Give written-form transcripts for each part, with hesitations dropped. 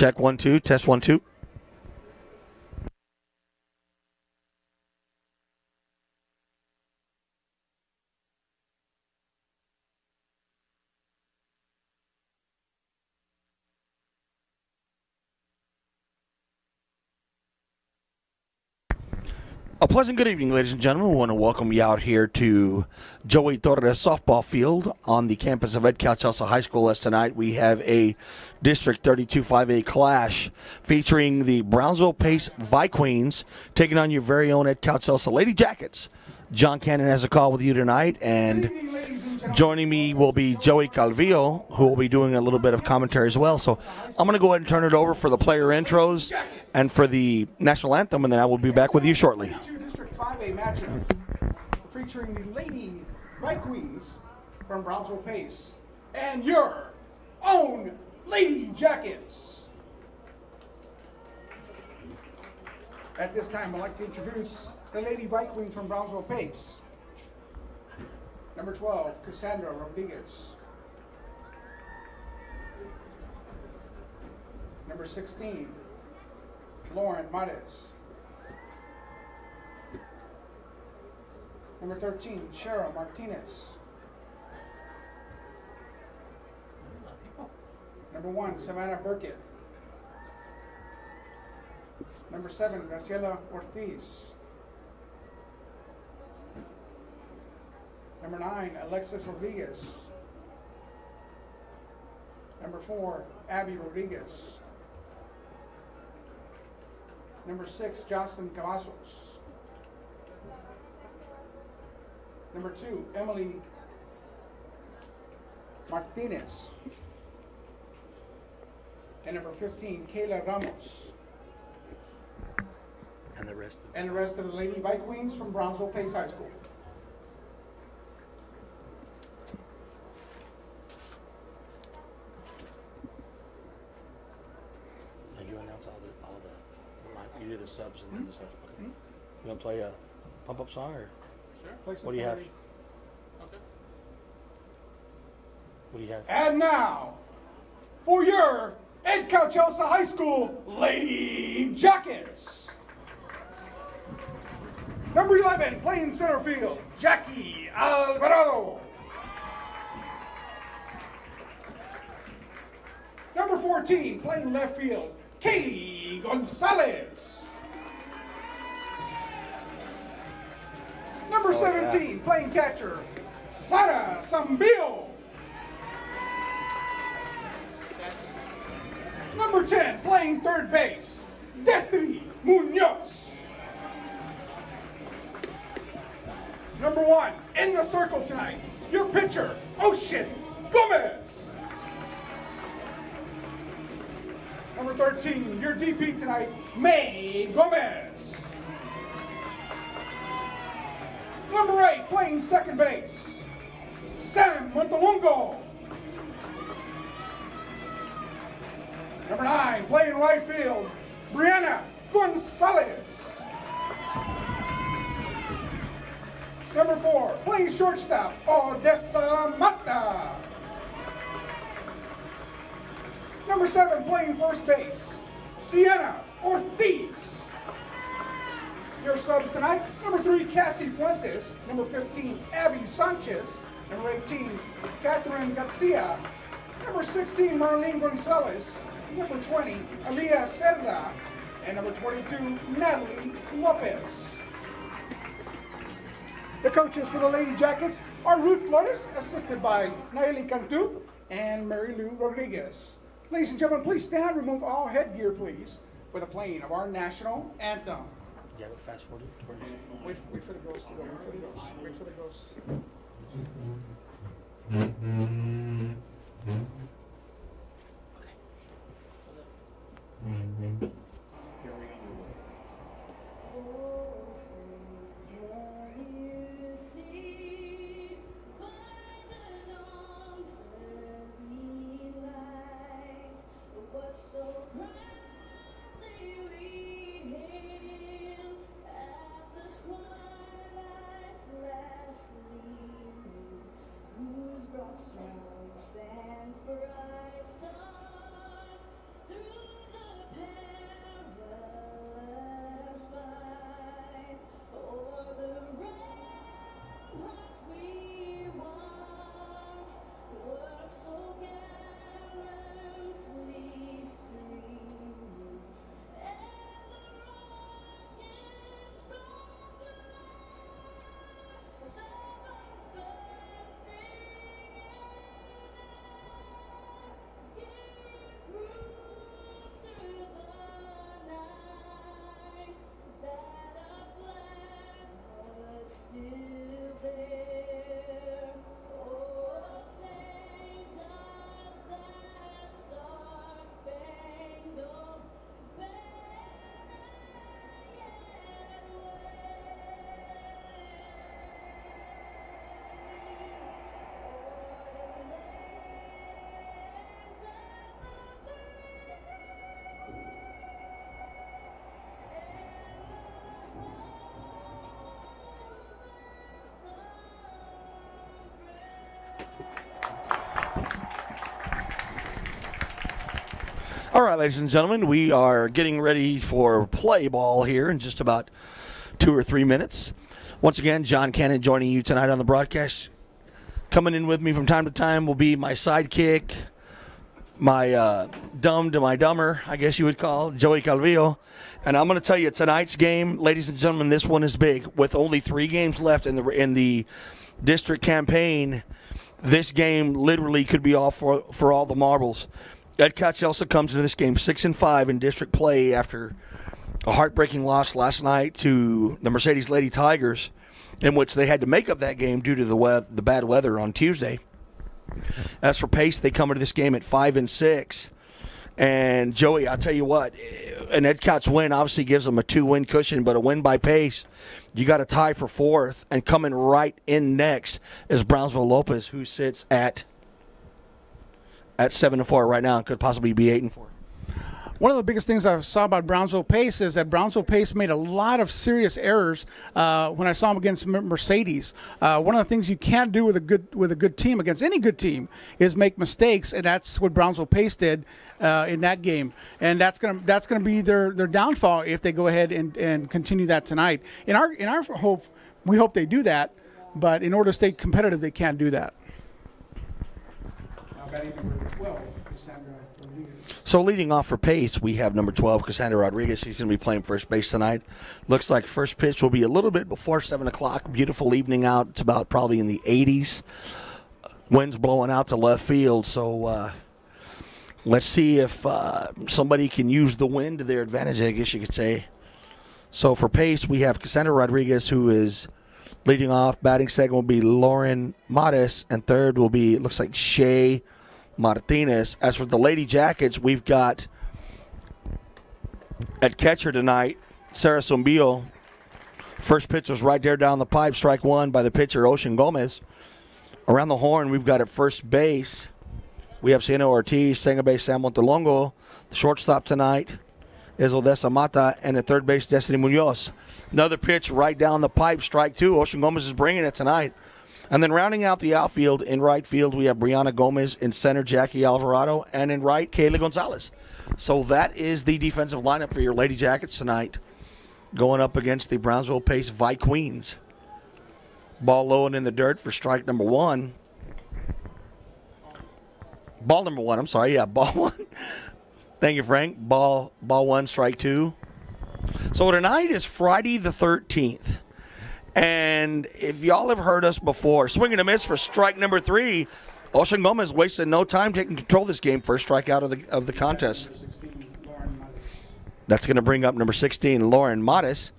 Check 1 2. Test 1 2. A pleasant good evening, ladies and gentlemen. We want to welcome you out here to Joey Torres softball field on the campus of Ed Calchasa High School. As tonight we have a District 32 5A clash featuring the Brownsville Pace Vi-Queens taking on your very own Ed Calchasa Lady Jackets. John Cannon has a call with you tonight, and joining me will be Joey Calvillo, who will be doing a little bit of commentary as well. So I'm going to go ahead and turn it over for the player intros and for the national anthem, and then I will be back with you shortly. District 5A matchup featuring the Lady Vi-Queens from Brownsville Pace and your own Lady Jackets. At this time, I'd like to introduce the Lady Vi-Queens from Brownsville Pace. Number 12, Cassandra Rodriguez. Number 16, Lauren Mares. Number 13, Shara Martinez. Number 1, Savannah Burkett. Number 7, Graciela Ortiz. Number 9, Alexis Rodriguez. Number 4, Abby Rodriguez. Number 6, Jocelyn Cavazos. Number 2, Emily Martinez. And number 15, Kayla Ramos. And the rest of the Lady Vi-Queens from Brownsville Pace High School. You announce all the you do the subs and the stuff. Okay. You want to play a pump-up song, or Sure. what do you have? Okay. What do you have? And now, for your Ed Calchasa High School Lady Jackets. Number 11, playing center field, Jackie Alvarado. Number 14, playing left field, Kayla Gonzalez. Number 17, playing catcher, Sara Sambil. Number 10, playing third base, Destiny Munoz. Number 1, in the circle tonight, your pitcher, Ocean Gomez. Number 13, your DP tonight, May Gomez. Number 8, playing second base, Sam Montalongo. Number 9, playing right field, Breanna Gonzalez. Number 4, playing shortstop, Odessa Mata. Number 7, playing first base, Sienna Ortiz. Your subs tonight, number 3, Cassie Fuentes. Number 15, Abby Sanchez. Number 18, Catherine Garcia. Number 16, Marlene Gonzalez. Number 20, Aliyah Cerda. And number 22, Natalie Lopez. The coaches for the Lady Jackets are Ruth Flores, assisted by Naeli Cantu and Mary Lou Rodriguez. Ladies and gentlemen, please stand, remove all headgear, please, for the playing of our national anthem. You have it fast forwarded towards. Wait for the ghost to go. Wait for the ghost. Here we go. Strong All right, ladies and gentlemen, we are getting ready for play ball here in just about 2 or 3 minutes. Once again, John Cannon joining you tonight on the broadcast. Coming in with me from time to time will be my sidekick, my dumb to my dumber, I guess you would call, Joey Calvillo. And I'm going to tell you, tonight's game, ladies and gentlemen, this one is big. With only 3 games left in the district campaign, this game literally could be all for all the marbles. Ed Cowboys comes into this game 6-5 in district play after a heartbreaking loss last night to the Mercedes Lady Tigers, in which they had to make up that game due to the bad weather on Tuesday. As for Pace, they come into this game at 5-6. And Joey, I'll tell you what, an Ed Cowboys win obviously gives them a 2-win cushion, but a win by Pace, you got a tie for 4th, and coming right in next is Brownsville Lopez, who sits at 7-4 right now and could possibly be 8-4. One of the biggest things I saw about Brownsville Pace is that Brownsville Pace made a lot of serious errors when I saw them against Mercedes. One of the things you can't do with a good team against any good team is make mistakes, and that's what Brownsville Pace did in that game. And that's gonna be their downfall if they go ahead and continue that tonight. In our hope, we hope they do that, but in order to stay competitive, they can't do that. So leading off for Pace, we have number 12, Cassandra Rodriguez. She's going to be playing first base tonight. Looks like first pitch will be a little bit before 7 o'clock. Beautiful evening out. It's about probably in the 80s. Wind's blowing out to left field. So let's see if somebody can use the wind to their advantage, I guess you could say. So for Pace, we have Cassandra Rodriguez, who is leading off. Batting second will be Lauren Mates, and third will be, it looks like, Shay Martinez. As for the Lady Jackets, we've got at catcher tonight, Sarah Zumbillo. First pitch was right there down the pipe, strike one by the pitcher, Ocean Gomez. Around the horn, we've got at first base, we have Siena Ortiz, second base, Sam Montelongo. The shortstop tonight is Odessa Mata, and at third base, Destiny Munoz. Another pitch right down the pipe, strike two. Ocean Gomez is bringing it tonight. And then rounding out the outfield, in right field, we have Breanna Gomez, in center, Jackie Alvarado, and in right, Kayla Gonzalez. So that is the defensive lineup for your Lady Jackets tonight, going up against the Brownsville Pace Vi Queens. Ball low and in the dirt for strike number one. Ball number one, I'm sorry, yeah, ball one. Thank you, Frank. Ball one, strike two. So tonight is Friday the 13th. And if y'all have heard us before, swing and a miss for strike number 3. Ocean Gomez wasted no time taking control of this game. First strikeout of the contest. That's going to bring up number 16, Lauren Mates.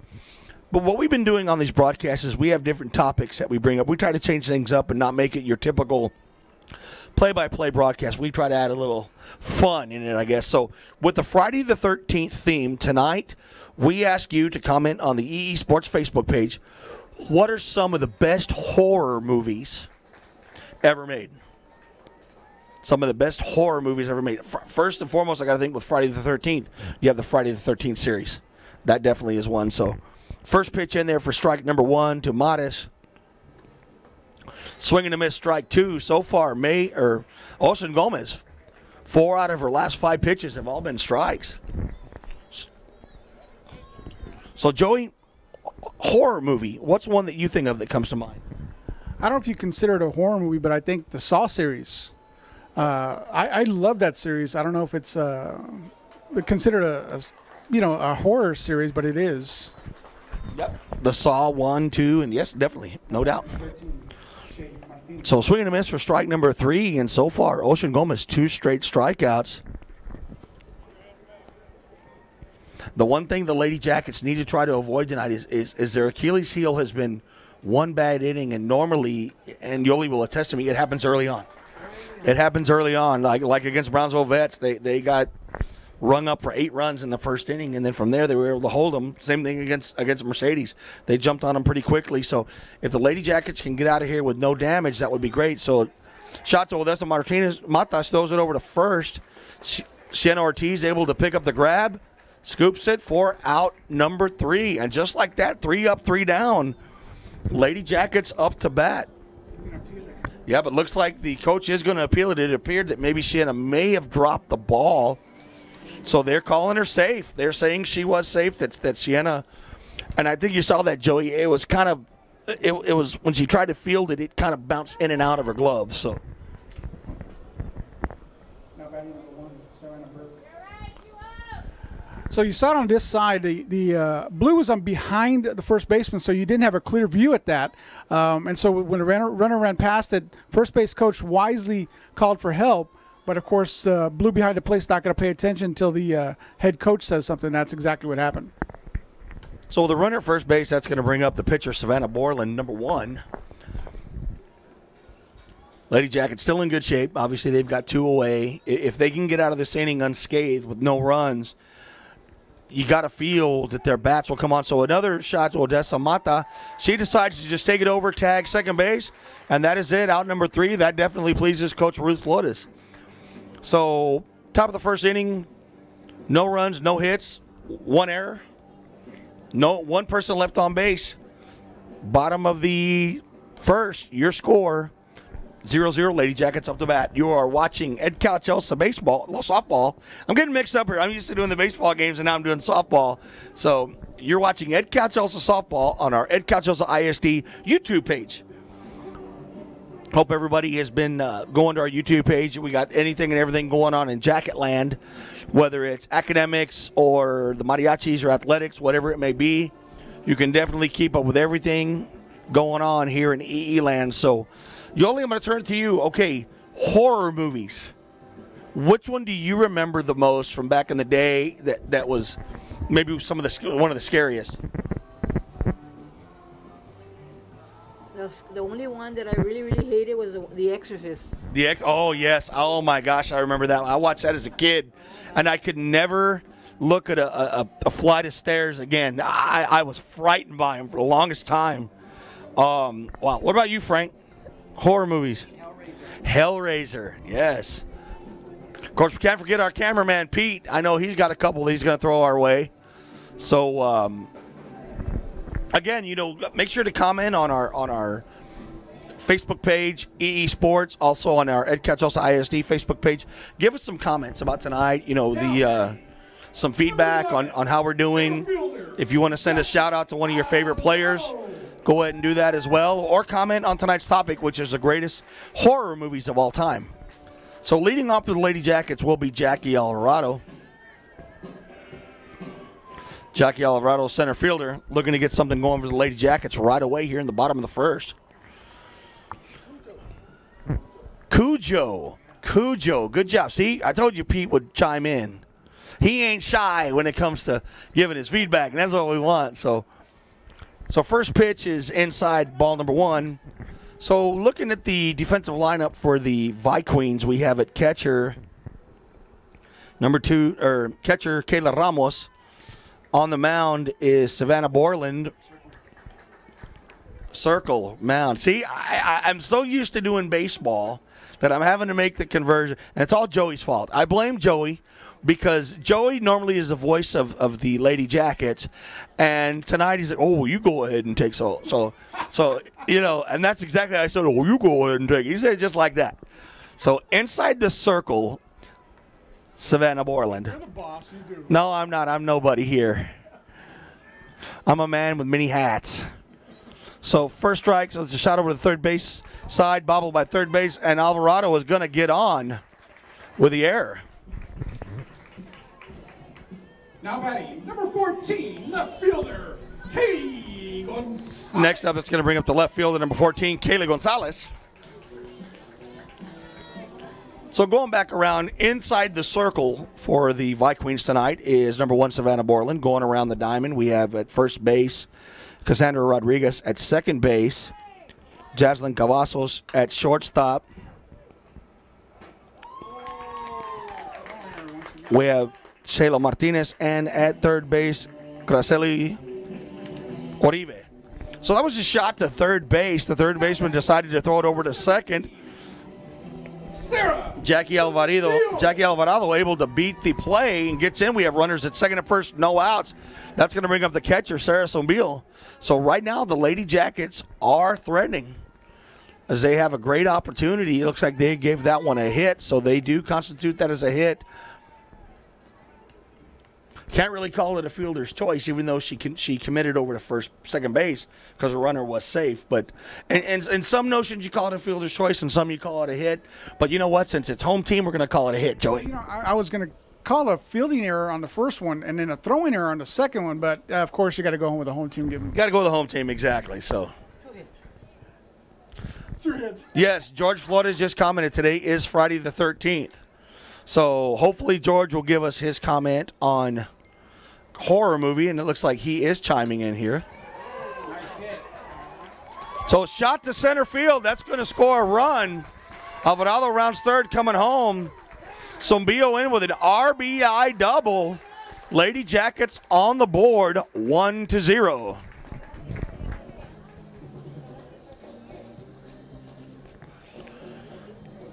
But what we've been doing on these broadcasts is we have different topics that we bring up. We try to change things up and not make it your typical play-by-play broadcast. We try to add a little fun in it, I guess. So with the Friday the 13th theme tonight, we ask you to comment on the EE Sports Facebook page. What are some of the best horror movies ever made? Some of the best horror movies ever made. First and foremost, I got to think with Friday the 13th, you have the Friday the 13th series. That definitely is one. So first pitch in there for strike number 1 to Mates. Swing and a miss, strike 2. So far, Ocean Gomez, 4 out of her last 5 pitches have all been strikes. So, Joey, horror movie, what's one that you think of that comes to mind? I don't know if you consider it a horror movie, but I think the Saw series. I love that series. I don't know if it's considered a horror series, but it is. Yep. The Saw 1, 2, and yes, definitely, no doubt. So swing and a miss for strike number 3, and so far, Ocean Gomez, 2 straight strikeouts. The one thing the Lady Jackets need to try to avoid tonight is their Achilles heel has been one bad inning, and normally, and Yoli will attest to me, it happens early on. It happens early on, like against Brownsville Vets. They got rung up for 8 runs in the first inning, and then from there they were able to hold them. Same thing against Mercedes. They jumped on them pretty quickly. So if the Lady Jackets can get out of here with no damage, that would be great. So shot to Odessa Martinez. Matas throws it over to first. Siena Ortiz able to pick up the grab. Scoops it for out number 3. And just like that, 3 up, 3 down. Lady Jackets up to bat. Yeah, but looks like the coach is going to appeal it. It appeared that maybe Siena may have dropped the ball. So they're calling her safe. They're saying she was safe, that Sienna. And I think you saw that, Joey. It was kind of, it was when she tried to field it, it kind of bounced in and out of her glove. So. So you saw it on this side. The blue was on behind the first baseman, so you didn't have a clear view at that. And so when the runner ran past it, first base coach wisely called for help. But, of course, blue behind the plate's not going to pay attention until the head coach says something. That's exactly what happened. So the runner at first base, that's going to bring up the pitcher, Savannah Borland, number 1. Lady Jackets still in good shape. Obviously, they've got 2 away. If they can get out of this inning unscathed with no runs, you got to feel that their bats will come on. So another shot to Odessa Mata. She decides to just take it over, tag second base, and that is it. Out number 3. That definitely pleases Coach Ruth Flores. So top of the first inning, no runs, no hits, 1 error, no 1 person left on base. Bottom of the first, your score, 0-0, Lady Jackets up to bat. You are watching Ed Calchelsa softball. I'm getting mixed up here. I'm used to doing the baseball games, and now I'm doing softball. So you're watching Ed Calchelsa softball on our Ed Calchelsa ISD YouTube page. Hope everybody has been going to our YouTube page. We got anything and everything going on in Jacket Land, whether it's academics or the mariachis or athletics, whatever it may be. You can definitely keep up with everything going on here in EE Land. So, Yoli, I'm going to turn to you. Okay, horror movies. Which one do you remember the most from back in the day that was maybe one of the scariest? The only one that I really, really hated was The Exorcist. Oh, yes. Oh, my gosh, I remember that one. I watched that as a kid, and I could never look at a flight of stairs again. I was frightened by them for the longest time. Wow. What about you, Frank? Horror movies. Hellraiser, yes. Of course, we can't forget our cameraman, Pete. I know he's got a couple that he's going to throw our way. So, again, make sure to comment on our Facebook page, EE Sports, also on our Ed Calchelsa ISD Facebook page. Give us some comments about tonight, some feedback on how we're doing. If you want to send a shout-out to one of your favorite players, go ahead and do that as well. Or comment on tonight's topic, which is the greatest horror movies of all time. So leading off to the Lady Jackets will be Jackie Alvarado. Jackie Alvarado, center fielder, looking to get something going for the Lady Jackets right away here in the bottom of the first. Cujo, good job. See, I told you Pete would chime in. He ain't shy when it comes to giving his feedback, and that's what we want. So first pitch is inside, ball number 1. So looking at the defensive lineup for the Vi-Queens, we have at catcher catcher Kayla Ramos. On the mound is Savannah Borland. Circle, mound. See, I'm so used to doing baseball that I'm having to make the conversion, and it's all Joey's fault. I blame Joey because Joey normally is the voice of the Lady Jackets, and tonight he's like, oh, you go ahead and take so and that's exactly how I said, oh, you go ahead and take it. He said it just like that. So inside the circle, Savannah Borland. You're the boss, you do. No, I'm not. I'm nobody here. I'm a man with many hats. So first strike, so it's a shot over the third base side, bobbled by third base, and Alvarado is going to get on with the error. Now batting, number 14, left fielder, Kayla Gonzalez. Next up, it's going to bring up the left fielder, number 14, Kayla Gonzalez. So going back around inside the circle for the Vi-Queens tonight is number 1, Savannah Borland. Going around the diamond, we have at first base, Cassandra Rodriguez. At second base, Jaslyn Cavazos. At shortstop, we have Shayla Martinez. And at third base, Graceli Oribe. So that was a shot to third base. The third baseman decided to throw it over to second. Jackie Alvarado able to beat the play and gets in. We have runners at second and first, no outs. That's going to bring up the catcher, Sarah Sombil. So right now the Lady Jackets are threatening as they have a great opportunity. It looks like they gave that one a hit, so they do constitute that as a hit. Can't really call it a fielder's choice, even though she committed over to second base because the runner was safe. But in some notions you call it a fielder's choice, and some you call it a hit. But you know what? Since it's home team, we're going to call it a hit, Joey. You know, I was going to call a fielding error on the first one and then a throwing error on the second one, but of course you got to go home with the home team giving. Got to go with the home team, exactly. So. 2 hits. Yes, George Flores just commented today is Friday the 13th. So hopefully George will give us his comment on horror movie, and it looks like he is chiming in here. So shot to center field. That's going to score a run. Alvarado rounds third, coming home. Sombio in with an RBI double. Lady Jackets on the board, 1-0.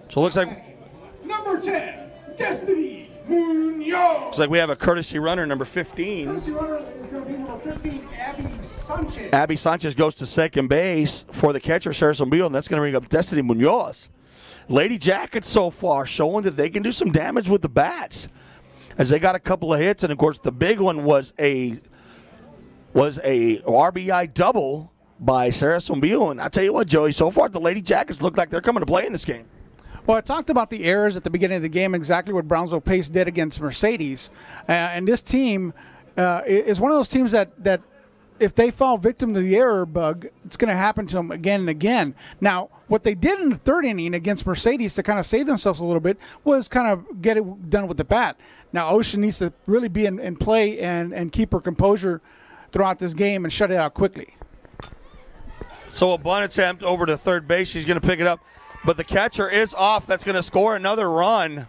So it looks like number 10, Destiny Munoz. Looks like we have a courtesy runner, number 15. Courtesy runner is going to be number 15, Abby Sanchez. Abby Sanchez goes to second base for the catcher, Sarah Sombio, and that's going to bring up Destiny Munoz. Lady Jackets so far showing that they can do some damage with the bats, as they got a couple of hits, and of course the big one was a RBI double by Sarah Sombio. And I tell you what, Joey, so far the Lady Jackets look like they're coming to play in this game. Well, I talked about the errors at the beginning of the game, exactly what Brownsville Pace did against Mercedes. And this team is one of those teams that if they fall victim to the error bug, it's going to happen to them again and again. Now, what they did in the third inning against Mercedes to kind of save themselves a little bit was kind of get it done with the bat. Now, Ocean needs to really be in play and keep her composure throughout this game and shut it out quickly. So a bunt attempt over to third base. She's going to pick it up. But the catcher is off. That's going to score another run.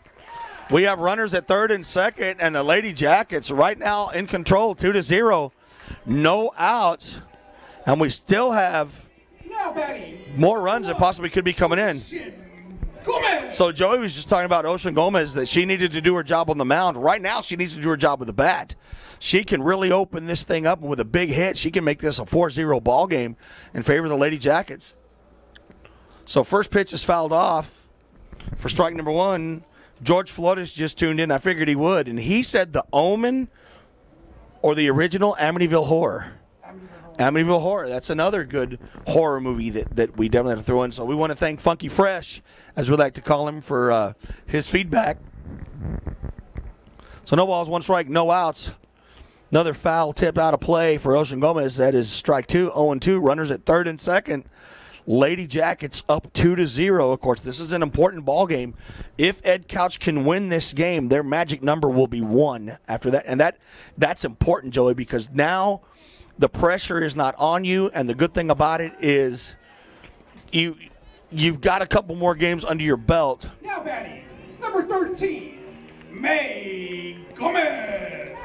We have runners at third and second, and the Lady Jackets right now in control, 2-0. No outs. And we still have more runs that possibly could be coming in. So Joey was just talking about Ocean Gomez, that she needed to do her job on the mound. Right now she needs to do her job with the bat. She can really open this thing up, and with a big hit, she can make this a 4-0 ball game in favor of the Lady Jackets. So first pitch is fouled off for strike number one. George Flores just tuned in. I figured he would. And he said The Omen or the original Amityville Horror. Amityville Horror. That's another good horror movie that we definitely have to throw in. So we want to thank Funky Fresh, as we like to call him, for his feedback. So no balls, one strike, no outs. Another foul tip out of play for Ocean Gomez. That is strike two, 0-2. Runners at third and second. Lady Jackets up 2-0. Of course, this is an important ball game. If Ed Couch can win this game, their magic number will be 1 after that. And that's important, Joey, because now the pressure is not on you. And the good thing about it is you've got a couple more games under your belt. Now batting, number 13, May Gomez.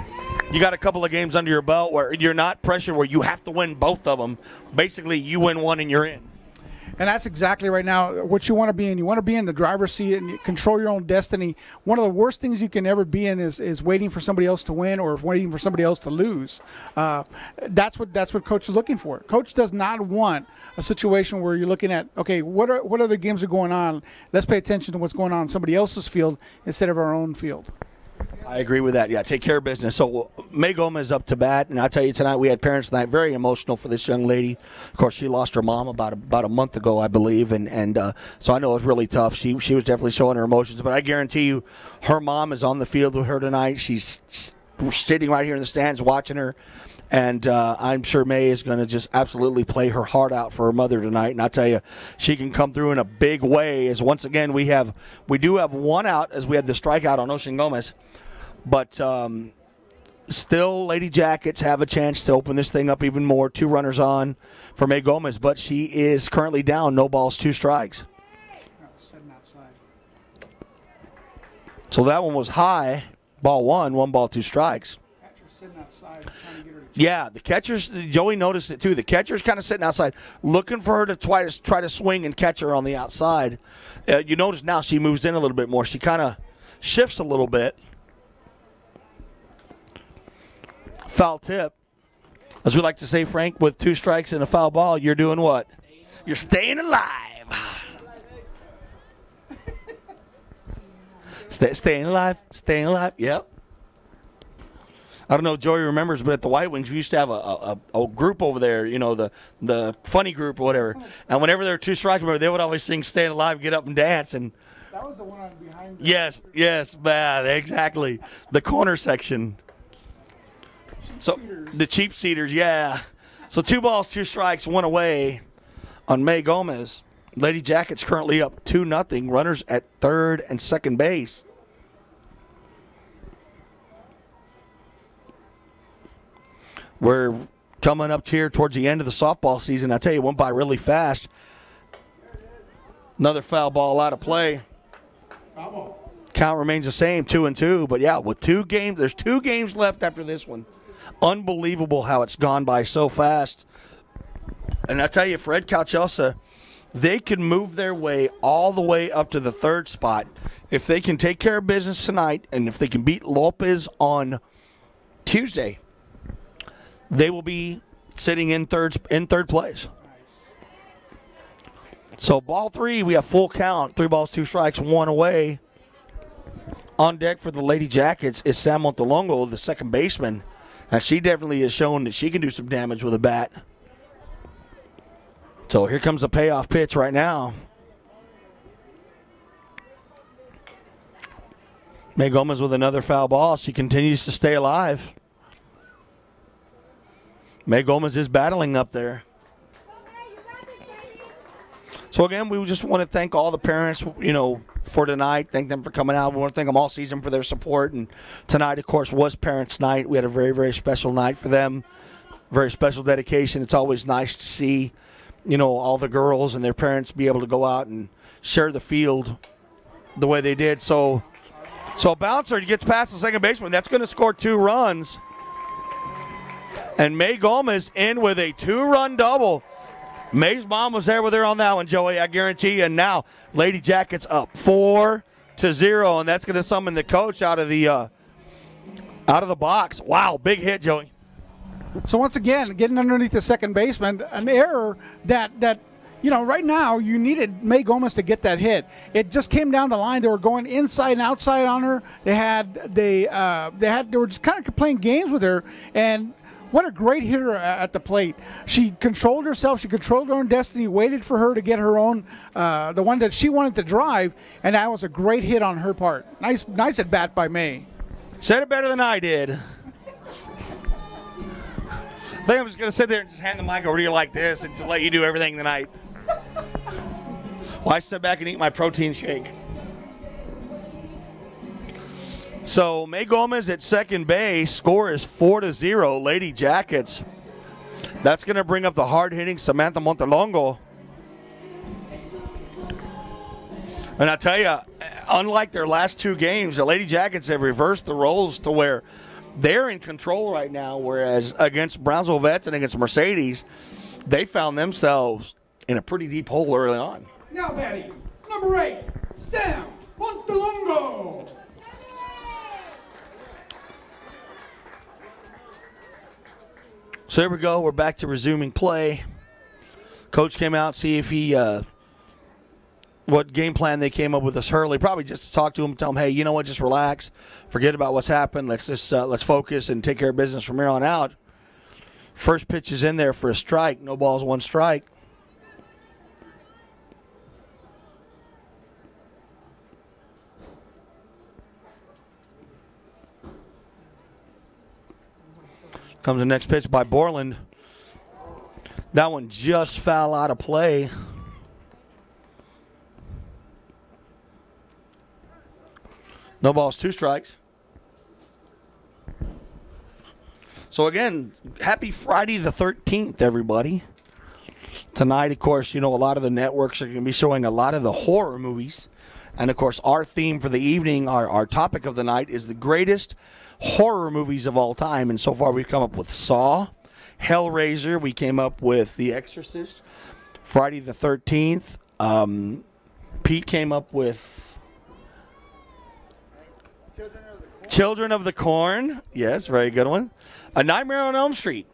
You got a couple of games under your belt where you're not pressured, where you have to win both of them. Basically, you win one and you're in. And that's exactly right now what you want to be in. You want to be in the driver's seat and you control your own destiny. One of the worst things you can ever be in is waiting for somebody else to win or waiting for somebody else to lose. That's what Coach is looking for. Coach does not want a situation where you're looking at, okay, what other games are going on? Let's pay attention to what's going on somebody else's field instead of our own field. I agree with that. Yeah, take care of business. So May Gomez up to bat, and I'll tell you tonight we had parents tonight very emotional for this young lady. Of course, she lost her mom about a month ago, I believe, and so I know it was really tough. She was definitely showing her emotions, but I guarantee you, her mom is on the field with her tonight. She's sitting right here in the stands watching her, and I'm sure May is going to just absolutely play her heart out for her mother tonight. And I'll tell you, she can come through in a big way. As once again we do have one out, as we had the strikeout on Ocean Gomez. But still, Lady Jackets have a chance to open this thing up even more. 2 runners on for May Gomez, but she is currently down. No balls, 2 strikes. So that one was high. Ball 1 ball, 2 strikes. Yeah, the catcher's, Joey noticed it too. The catcher's kind of sitting outside, looking for her to try to swing and catch her on the outside. You notice now she moves in a little bit more. She kind of shifts a little bit. Foul tip. As we like to say, Frank, with 2 strikes and a foul ball, you're doing what? You're staying alive. Staying alive. Yep. I don't know if Joey remembers, but at the White Wings, we used to have a group over there, you know, the funny group or whatever. And whenever there were 2 strikes, they would always sing "Staying Alive," get up and dance. And That was the one on behind. yes, man, exactly. The corner section. So the cheap seaters, yeah. So 2 balls, 2 strikes, 1 away on May Gomez. Lady Jackets currently up 2-0. Runners at third and second base. We're coming up here towards the end of the softball season. I tell you, it went by really fast. Another foul ball out of play. Foul ball. Count remains the same, 2-2. But yeah, with 2 games, there's 2 games left after this one. Unbelievable how it's gone by so fast. And I tell you, for Ed Calchelsa, they can move their way all the way up to the 3rd spot. If they can take care of business tonight, and if they can beat Lopez on Tuesday, they will be sitting in third place. So ball 3, we have full count. 3 balls, 2 strikes, 1 away. On deck for the Lady Jackets is Sam Montelongo, the second baseman. And she definitely has shown that she can do some damage with a bat. So here comes a payoff pitch right now. May Gomez with another foul ball. She continues to stay alive. May Gomez is battling up there. So again, we just want to thank all the parents, you know, for tonight. Thank them for coming out. We want to thank them all season for their support. And tonight, of course, was Parents' Night. We had a very, very special night for them. Very special dedication. It's always nice to see, you know, all the girls and their parents be able to go out and share the field the way they did. So a bouncer gets past the second baseman. That's going to score 2 runs. And May Gomez in with a 2-run double. May's mom was there with her on that one, Joey, I guarantee you. And now Lady Jackets up 4-0, and that's going to summon the coach out of the box. Wow, big hit, Joey. So once again, getting underneath the second baseman, an error that you know, right now you needed May Gomez to get that hit. It just came down the line. They were going inside and outside on her. They were just kind of playing games with her. And what a great hitter at the plate. She controlled herself. She controlled her own destiny, waited for her to get her own, the one that she wanted to drive, and that was a great hit on her part. Nice at bat by May. Said it better than I did. I think I'm just going to sit there and just hand the mic over to you like this and just let you do everything tonight. Well, I sit back and eat my protein shake. So May Gomez at second base. Score is 4-0. Lady Jackets. That's going to bring up the hard-hitting Samantha Montelongo. And I tell you, unlike their last 2 games, the Lady Jackets have reversed the roles to where they're in control right now, whereas against Brownsville Vets and against Mercedes, they found themselves in a pretty deep hole early on. Now batting, number 8, Sam Montelongo. So there we go. We're back to resuming play. Coach came out, see if he, what game plan they came up with us early. Probably just to talk to him, tell him, hey, you know what, just relax. Forget about what's happened. Let's just let's focus and take care of business from here on out. First pitch is in there for a strike. No balls, 1 strike. Comes the next pitch by Borland. That one just foul out of play. No balls, 2 strikes. So again, happy Friday the 13th, everybody. Tonight, of course, you know, a lot of the networks are going to be showing a lot of the horror movies. And, of course, our theme for the evening, our topic of the night is the greatest horror movies of all time. And so far we've come up with Saw, Hellraiser. We came up with The Exorcist, Friday the 13th. Pete came up with Children of the Corn. Yes, very good one. A Nightmare on Elm Street.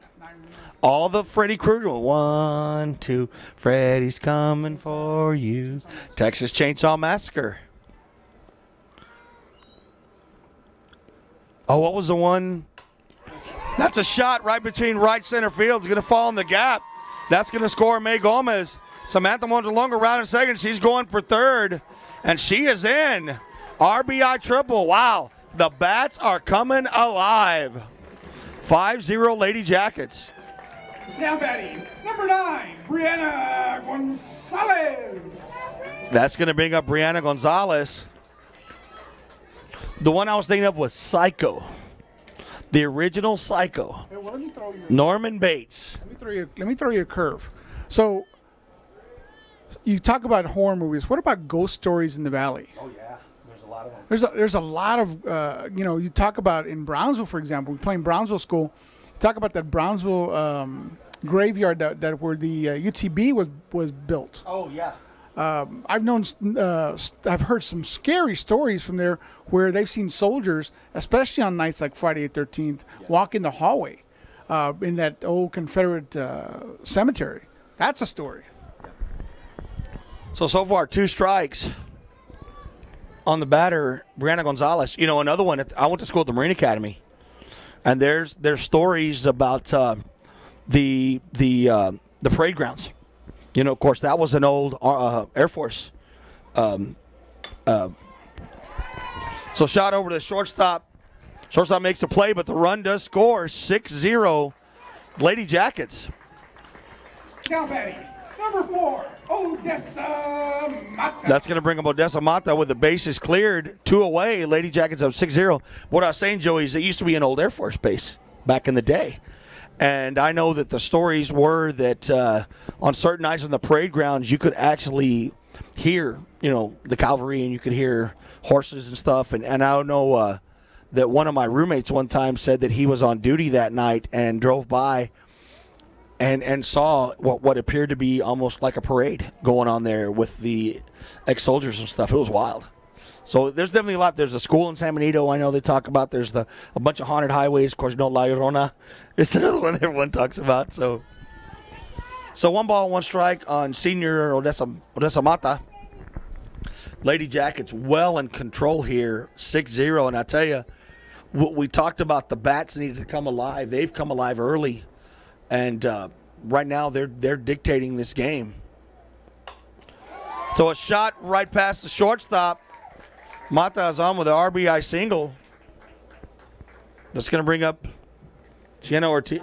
All the Freddy Krueger. 1, 2, Freddy's coming for you. Texas Chainsaw Massacre. Oh, what was the one? That's a shot right between right center field. It's going to fall in the gap. That's going to score May Gomez. Samantha Montelongo around in second. She's going for third, and she is in. RBI triple. Wow, the bats are coming alive. 5-0 Lady Jackets. Now batting, number 9, Breanna Gonzalez. That's going to bring up Breanna Gonzales. The one I was thinking of was Psycho. The original Psycho. Hey, well, let me throw you. Norman Bates. Let me throw you a curve. So, you talk about horror movies. What about ghost stories in the valley? Oh yeah, there's a lot of them. There's a lot of you talk about in Brownsville, for example. We play in Brownsville school. You talk about that Brownsville graveyard that where the UTB was built. Oh yeah. I've heard some scary stories from there where they've seen soldiers, especially on nights like Friday the 13th, walk in the hallway in that old Confederate cemetery. That's a story. So far, 2 strikes on the batter, Breanna Gonzales. Another one. I went to school at the Marine Academy, and there's stories about the parade grounds. Of course, that was an old Air Force. So shot over to the shortstop. Shortstop makes a play, but the run does score. 6-0 Lady Jackets. Now batting, number 4, Odessa Mata. That's going to bring up Odessa Mata with the bases cleared. 2 away. Lady Jackets up 6-0. What I was saying, Joey, is it used to be an old Air Force base back in the day. And I know that the stories were that on certain nights on the parade grounds, you could actually hear, the cavalry, and you could hear horses and stuff. And I know that one of my roommates one time said that he was on duty that night and drove by and saw what appeared to be almost like a parade going on there with the ex-soldiers and stuff. It was wild. So there's definitely a lot. There's a school in San Benito I know they talk about. There's a bunch of haunted highways. Of course, La Llorona. It's another one everyone talks about. So 1 ball, 1 strike on senior Odessa Mata. Lady Jackets well in control here, 6-0. And I tell you, we talked about the bats needed to come alive. They've come alive early. And right now they're dictating this game. So a shot right past the shortstop. Mata is on with an RBI single. That's going to bring up Gianna Ortiz,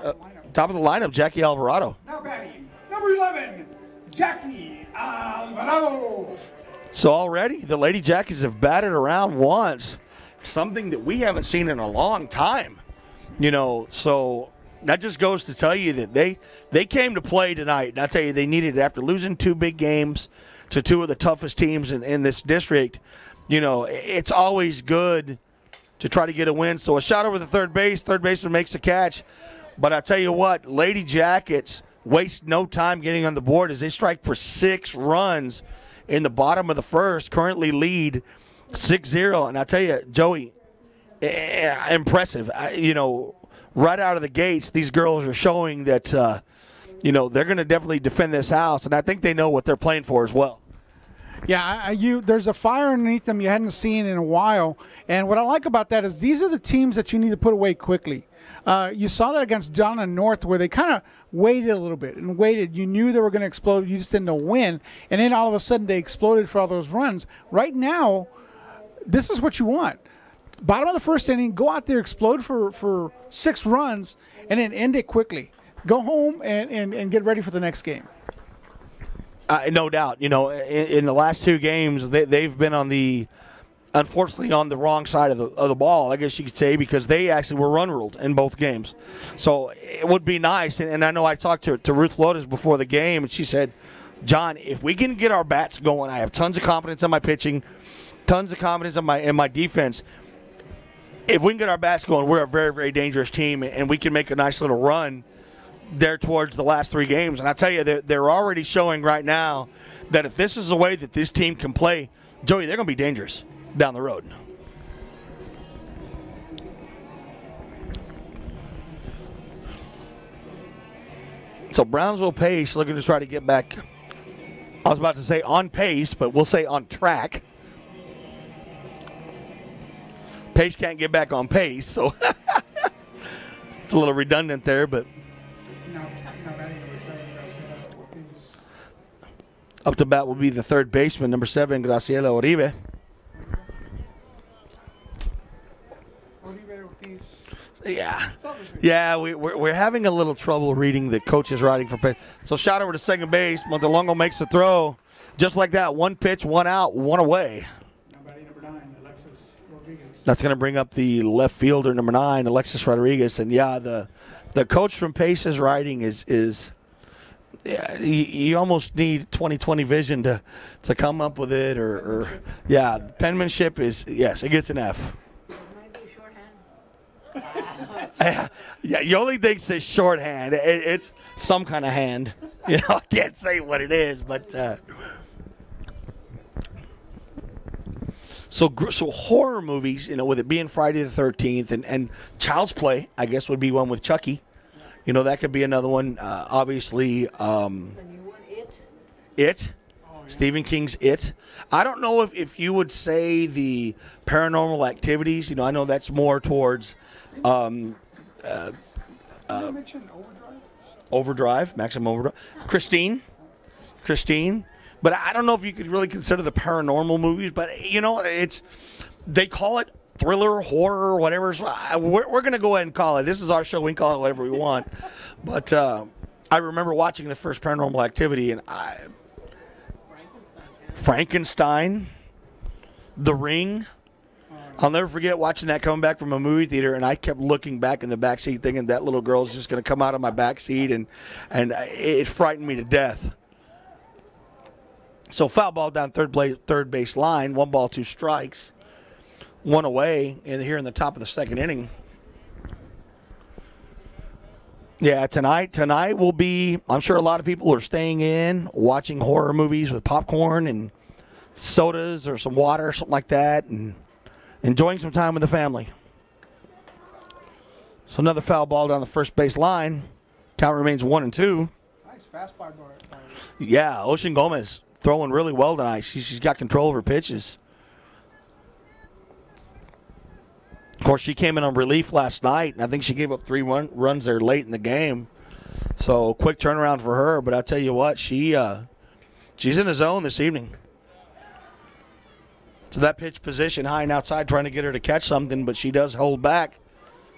top of the lineup, Jackie Alvarado. Now batting, number 11, Jackie Alvarado. So already the Lady Jackies have batted around once, something that we haven't seen in a long time. So that just goes to tell you that they came to play tonight. And I tell you, they needed it after losing 2 big games to 2 of the toughest teams in this district. It's always good to try to get a win. So a shot over the third baseman makes the catch. But I tell you what, Lady Jackets waste no time getting on the board as they strike for 6 runs in the bottom of the first, currently lead 6-0. And I tell you, Joey, impressive. Right out of the gates, these girls are showing that, they're going to definitely defend this house. And I think they know what they're playing for as well. Yeah, there's a fire underneath them you hadn't seen in a while. And what I like about that is these are the teams that you need to put away quickly. You saw that against Donna North where they kind of waited a little bit and waited. You knew they were going to explode. You just didn't know when. And then all of a sudden they exploded for all those runs. Right now, this is what you want. Bottom of the first inning, go out there, explode for 6 runs, and then end it quickly. Go home and get ready for the next game. No doubt. In the last 2 games, they've been unfortunately on the wrong side of the ball, I guess you could say, because they actually were run ruled in both games. So it would be nice, and I know I talked to Ruth Lotus before the game, and she said, John, if we can get our bats going, I have tons of confidence in my pitching, tons of confidence in my defense. If we can get our bats going, we're a very, very dangerous team, and we can make a nice little run there towards the last 3 games. And I tell you, they're already showing right now that if this is the way that this team can play, Joey, they're going to be dangerous down the road. So Brownsville Pace looking to try to get back, I was about to say on pace, but we'll say on track. Pace can't get back on pace, so It's a little redundant there, but up to bat will be the third baseman, number 7, Graciela Oribe. Yeah, we're having a little trouble reading the coach's writing for pitch. So shot over to second base. Montelongo makes the throw. Just like that, 1 pitch, 1 out, 1 away. That's going to bring up the left fielder, number 9, Alexis Rodriguez. And, yeah, the coach from Pace's writing is yeah, you almost need 20/20 vision to come up with it. Or yeah, penmanship is, yes, it gets an F. Yeah, the only thing says shorthand. It's some kind of hand. You know, I can't say what it is, but so horror movies. You know, with it being Friday the 13th and Child's Play, I guess would be one with Chucky. You know, that could be another one. Obviously, The new one, It. Stephen King's It. I don't know if you would say the Paranormal Activities. You know, I know that's more towards. Did you mention Overdrive? Maximum Overdrive. Christine. But I don't know if you could really consider the paranormal movies, but, you know, they call it thriller, horror, whatever. So we're going to go ahead and call it. This is our show. We can call it whatever we want. But I remember watching the first Paranormal Activity, and Frankenstein, The Ring. I'll never forget watching that coming back from a movie theater, and I kept looking back in the back seat thinking that little girl's just going to come out of my back seat, and it frightened me to death. So foul ball down third base line, 1 ball, 2 strikes, 1 away, and here in the top of the second inning. Yeah, tonight will be, I'm sure a lot of people are staying in, watching horror movies with popcorn and sodas or some water or something like that, and enjoying some time with the family. So another foul ball down the first base line. Count remains 1-2. Nice fastball. Yeah, Ocean Gomez throwing really well tonight. She's got control of her pitches. Of course, she came in on relief last night, and I think she gave up 3 runs there late in the game. So quick turnaround for her. But I tell you what, she's in the zone this evening. So that pitch position high and outside, trying to get her to catch something, but she does hold back.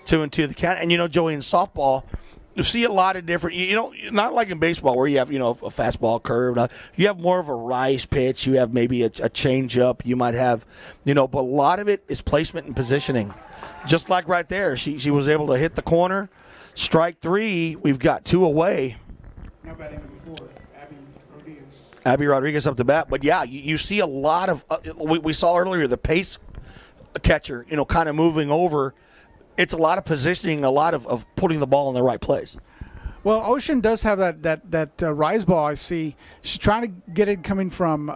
2-2 the count. And, you know, Joey, in softball, you see a lot of different, you know, not like in baseball where you have, you know, a fastball curve. You have more of a rise pitch. You have maybe a change up. You might have, you know, but a lot of it is placement and positioning. Just like right there, she was able to hit the corner. Strike 3, we've got 2 away. Now batting before, Abby Rodriguez up to bat. But, yeah, you see a lot of we saw earlier the pace catcher, you know, kind of moving over. It's a lot of positioning, a lot of putting the ball in the right place. Well, Ocean does have that rise ball. I see she's trying to get it coming from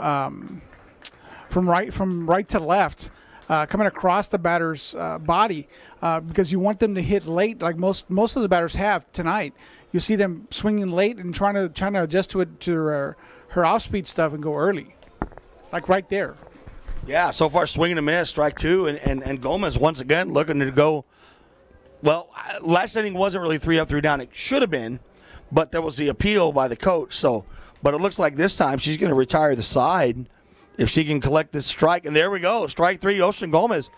right to left, coming across the batter's body because you want them to hit late, like most of the batters have tonight. You see them swinging late and trying to adjust to it to her off-speed stuff and go early, like right there. Yeah, so far swinging a miss, strike 2, and Gomez once again looking to go. Well, last inning wasn't really 3 up, 3 down. It should have been, but there was the appeal by the coach. So, but it looks like this time she's going to retire the side if she can collect this strike. And there we go, strike 3, Ocean Gomez.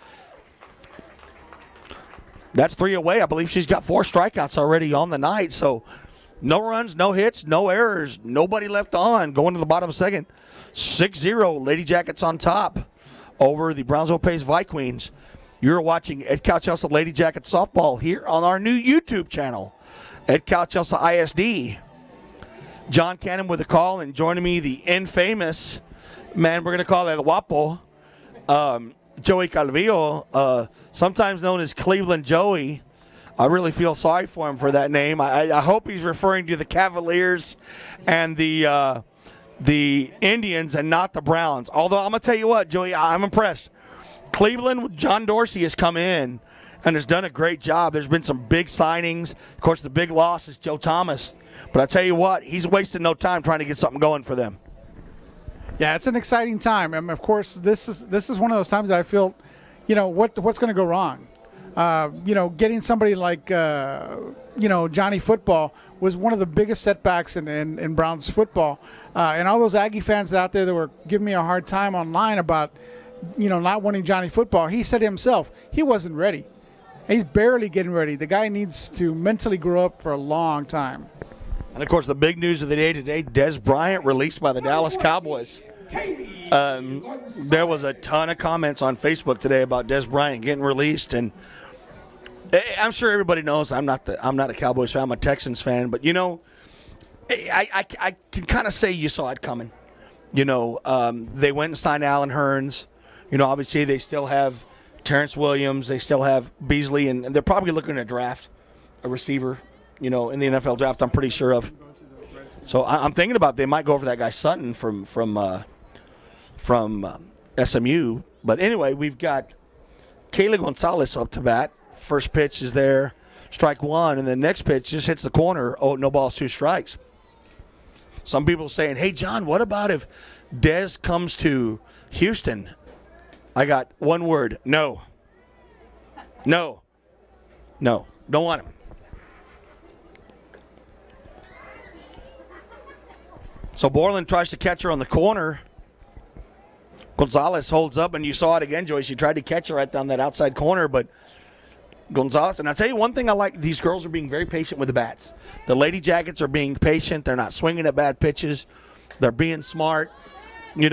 That's 3 away. I believe she's got 4 strikeouts already on the night. So, no runs, no hits, no errors, nobody left on. Going to the bottom second, 6-0. Lady Jackets on top over the Brownsville Pace Vikings. You're watching Ed Cowchelsea Lady Jackets softball here on our new YouTube channel, Ed Cowchelsea ISD. John Cannon with a call, and joining me, the infamous man, we're going to call that Guapo, Joey Calvillo, sometimes known as Cleveland Joey. I really feel sorry for him for that name. I hope he's referring to the Cavaliers and the Indians and not the Browns. Although I'm going to tell you what, Joey, I'm impressed. Cleveland, John Dorsey has come in and has done a great job. There's been some big signings. Of course, the big loss is Joe Thomas. But I tell you what, he's wasted no time trying to get something going for them. Yeah, it's an exciting time. And, of course, this is one of those times that I feel, you know, what's going to go wrong? Getting somebody like, Johnny Football was one of the biggest setbacks in Browns football. And all those Aggie fans out there that were giving me a hard time online about, not wanting Johnny Football, he said himself he wasn't ready. He's barely getting ready. The guy needs to mentally grow up for a long time. And, of course, the big news of the day today, Bryant released by the Dallas Cowboys. There was a ton of comments on Facebook today about Bryant getting released, and I'm sure everybody knows I'm not a Cowboys fan. I'm a Texans fan, but I can kind of say you saw it coming. They went and signed Allen Hurns. Obviously they still have Terrence Williams. They still have Beasley, and they're probably looking to draft a receiver. In the NFL draft, I'm pretty sure of. So I'm thinking about they might go for that guy Sutton from SMU. But anyway, we've got Kayla Gonzalez up to bat. First pitch is there, strike one, and the next pitch just hits the corner. Oh, no balls, 2 strikes. Some people saying, hey, John, what about if Dez comes to Houston? I got one word, no. No. No, don't want him. So Borland tries to catch her on the corner. Gonzalez holds up, and you saw it again, Joyce. She tried to catch her right down that outside corner, but Gonzalez, and I'll tell you one thing I like, these girls are being very patient with the bats. The Lady Jackets are being patient. They're not swinging at bad pitches. They're being smart, and,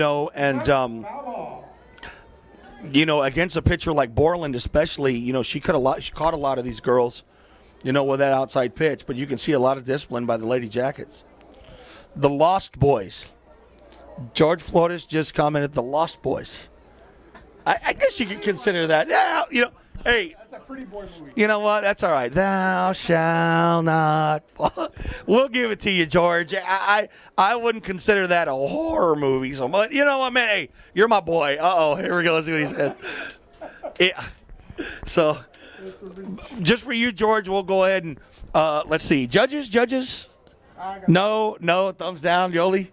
against a pitcher like Borland especially, she caught a lot of these girls, with that outside pitch, but you can see a lot of discipline by the Lady Jackets. The Lost Boys. George Flores just commented, the Lost Boys. I guess you could consider that. Yeah, hey. That's a pretty boy movie. You know what? That's all right. Thou shalt not fall. We'll give it to you, George. I wouldn't consider that a horror movie so much. You know what, man? Hey, you're my boy. Uh-oh. Here we go. Let's see what he said. Yeah. So, just for you, George, we'll go ahead and, let's see. Judges? No, thumbs down, Yoli.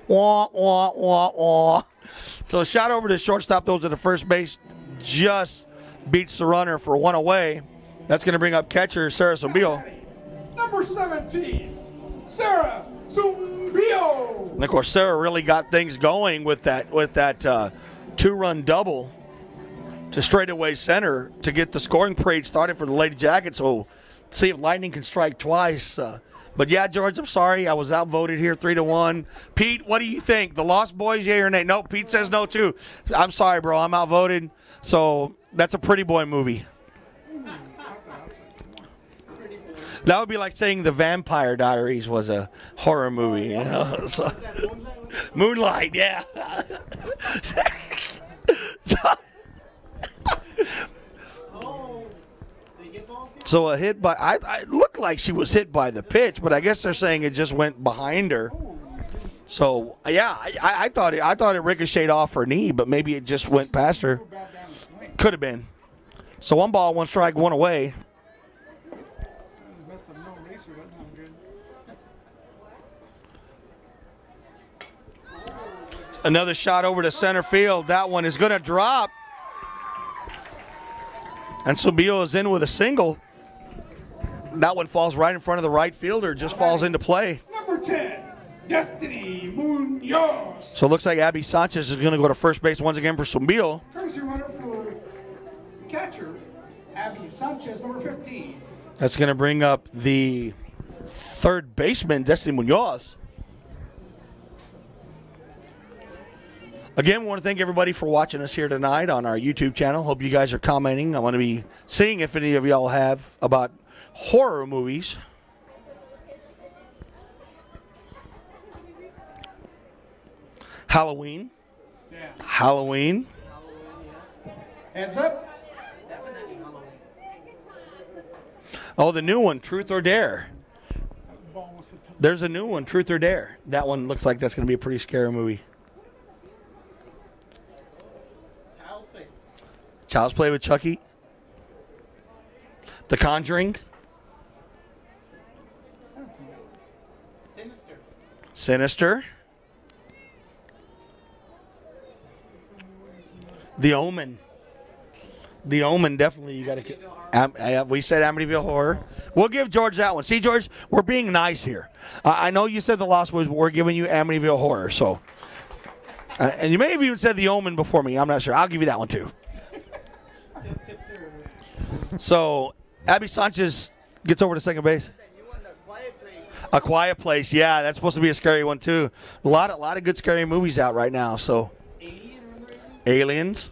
Wah, wah, wah, wah. So, shot over to shortstop. Those at the first base. Just beats the runner for one away. That's going to bring up catcher Sarah Zumbillo. Number 17, Sarah Zumbillo. And, of course, Sarah really got things going with that 2-run double to straightaway center to get the scoring parade started for the Lady Jackets. So, see if Lightning can strike twice. But, yeah, George, I'm sorry. I was outvoted here 3-1. Pete, what do you think? The Lost Boys, yay or nay? No, Pete says no, too. I'm sorry, bro. I'm outvoted. So, that's a pretty boy movie. That would be like saying The Vampire Diaries was a horror movie. So, Moonlight, yeah. So a hit by, I looked like she was hit by the pitch, but I guess they're saying it just went behind her. So yeah, I thought it ricocheted off her knee, but maybe it just went past her. Could have been. So 1 ball, 1 strike, 1 away. Another shot over to center field. That one is going to drop. And Zumbillo is in with a single. That one falls right in front of the right fielder. Just falls into play. Number 10, Destiny Munoz. So it looks like Abby Sanchez is going to go to first base once again for Zumbillo. Courtesy runner for catcher, Abby Sanchez, number 15. That's going to bring up the third baseman, Destiny Munoz. Again, we want to thank everybody for watching us here tonight on our YouTube channel. Hope you guys are commenting. I want to be seeing if any of y'all have about horror movies. Halloween. Yeah. Halloween. Hands up. Oh, the new one, Truth or Dare. There's a new one, Truth or Dare. That one looks like that's going to be a pretty scary movie. Child's Play with Chucky. The Conjuring. Sinister. The Omen. The Omen, definitely. You got to. We said Amityville Horror. We'll give George that one. See, George, we're being nice here. I know you said the Lost Boys, but we're giving you Amityville Horror. So, and you may have even said The Omen before me. I'm not sure. I'll give you that one too. So, Abby Sanchez gets over to second base. A Quiet Place, yeah, that's supposed to be a scary one too. A lot of good scary movies out right now. So, Aliens.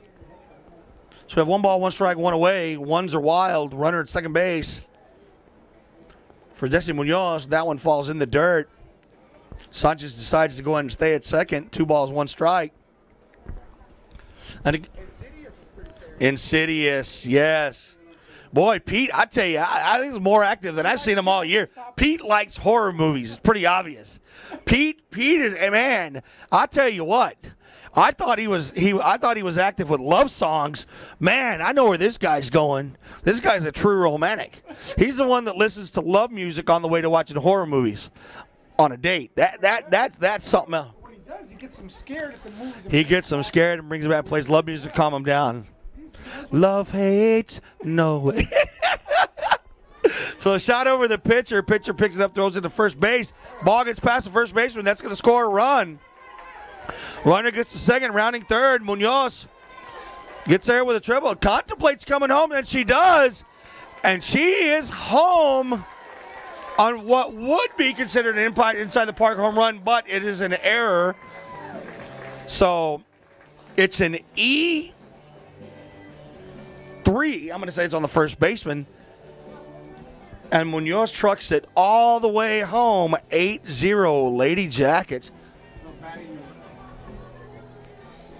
So we have 1 ball, 1 strike, 1 away. Ones are wild. Runner at second base. For Jesse Munoz, that one falls in the dirt. Sanchez decides to go ahead and stay at second. 2 balls, 1 strike. And Insidious, yes. Boy, Pete, I tell you, I think he's more active than I've seen him all year. Pete likes horror movies. It's pretty obvious. Pete is, man, I tell you what. I thought he was active with love songs. Man, I know where this guy's going. This guy's a true romantic. He's the one that listens to love music on the way to watching horror movies on a date. That's something else. What he does, he gets him scared at the movies. He gets them scared and brings them back, plays love music to calm them down. Love hates no way. So a shot over the pitcher. Pitcher picks it up, throws it to first base. Ball gets past the first baseman. That's going to score a run. Runner gets to second, rounding third. Munoz gets there with a triple. Contemplates coming home, and she does. And she is home on what would be considered an inside the park home run, but it is an error. So it's an E3. I'm going to say it's on the first baseman. And Munoz trucks it all the way home. 8-0 Lady Jackets.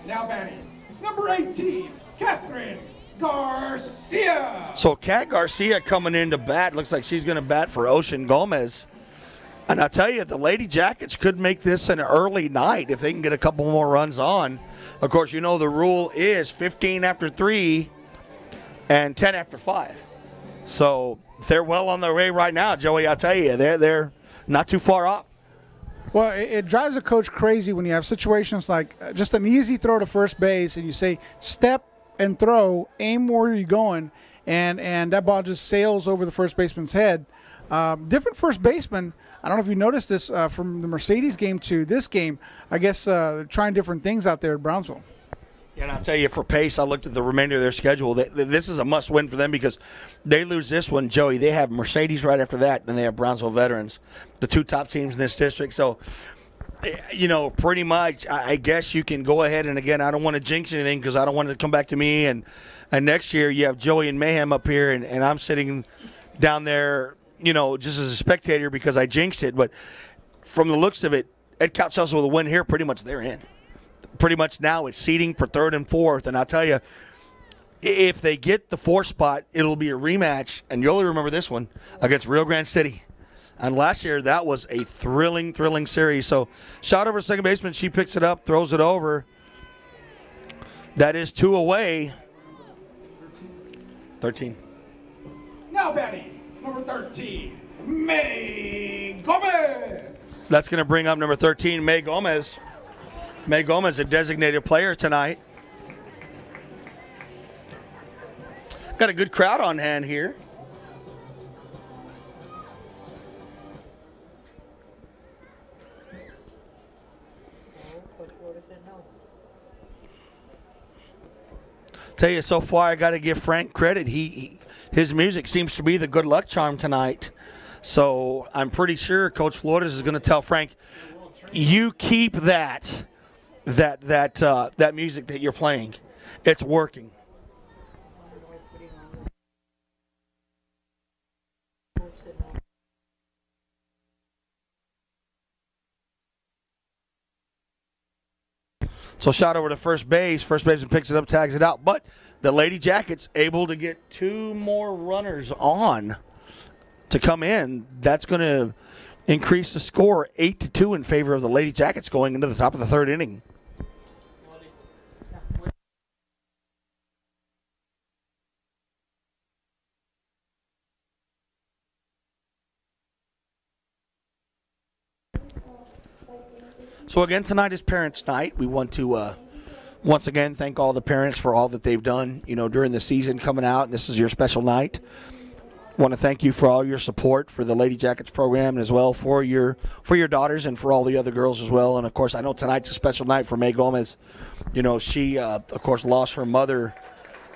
Now batting, number 18, Catherine Garcia. So Kat Garcia coming in to bat. Looks like she's going to bat for Ocean Gomez. And I'll tell you, the Lady Jackets could make this an early night if they can get a couple more runs on. Of course, you know the rule is 15 after 3 and 10 after 5. So they're well on their way right now, Joey. I'll tell you, they're not too far off. Well, it drives a coach crazy when you have situations like just an easy throw to first base and you say, step and throw, aim where you're going, and that ball just sails over the first baseman's head. Different first baseman. I don't know if you noticed this from the Mercedes game to this game. I guess they're trying different things out there at Brownsville. Yeah, and I'll tell you, for pace, I looked at the remainder of their schedule. This is a must-win for them because they lose this one, Joey. They have Mercedes right after that, and they have Brownsville Veterans, the 2 top teams in this district. So, you know, pretty much, I guess you can go ahead. And, again, I don't want to jinx anything because I don't want it to come back to me. And next year you have Joey and Mayhem up here, and I'm sitting down there, you know, just as a spectator because I jinxed it. But from the looks of it, Ed Couchhouse with a win here, pretty much they're in. Pretty much now it's seeding for 3rd and 4th. And I'll tell you, if they get the 4th spot, it'll be a rematch. And you'll only remember this one against Rio Grande City. And last year, that was a thrilling series. So, shot over second baseman. She picks it up, throws it over. That is 2 away. 13. Now batting, number 13, May Gomez. That's going to bring up number 13, May Gomez. May Gomez, a designated player tonight. Got a good crowd on hand here. Tell you, so far I got to give Frank credit. His music seems to be the good luck charm tonight. So I'm pretty sure Coach Flores is going to tell Frank, you keep that music that you're playing. It's working. So shot over to first base. First baseman picks it up, tags it out. But the Lady Jackets able to get 2 more runners on to come in. That's going to increase the score 8-2 in favor of the Lady Jackets going into the top of the 3rd inning. So again, tonight is Parents' Night. We want to once again, thank all the parents for all that they've done, during the season coming out. This is your special night. Want to thank you for all your support for the Lady Jackets program, and as well for your daughters and for all the other girls as well. And of course, I know tonight's a special night for May Gomez. She of course lost her mother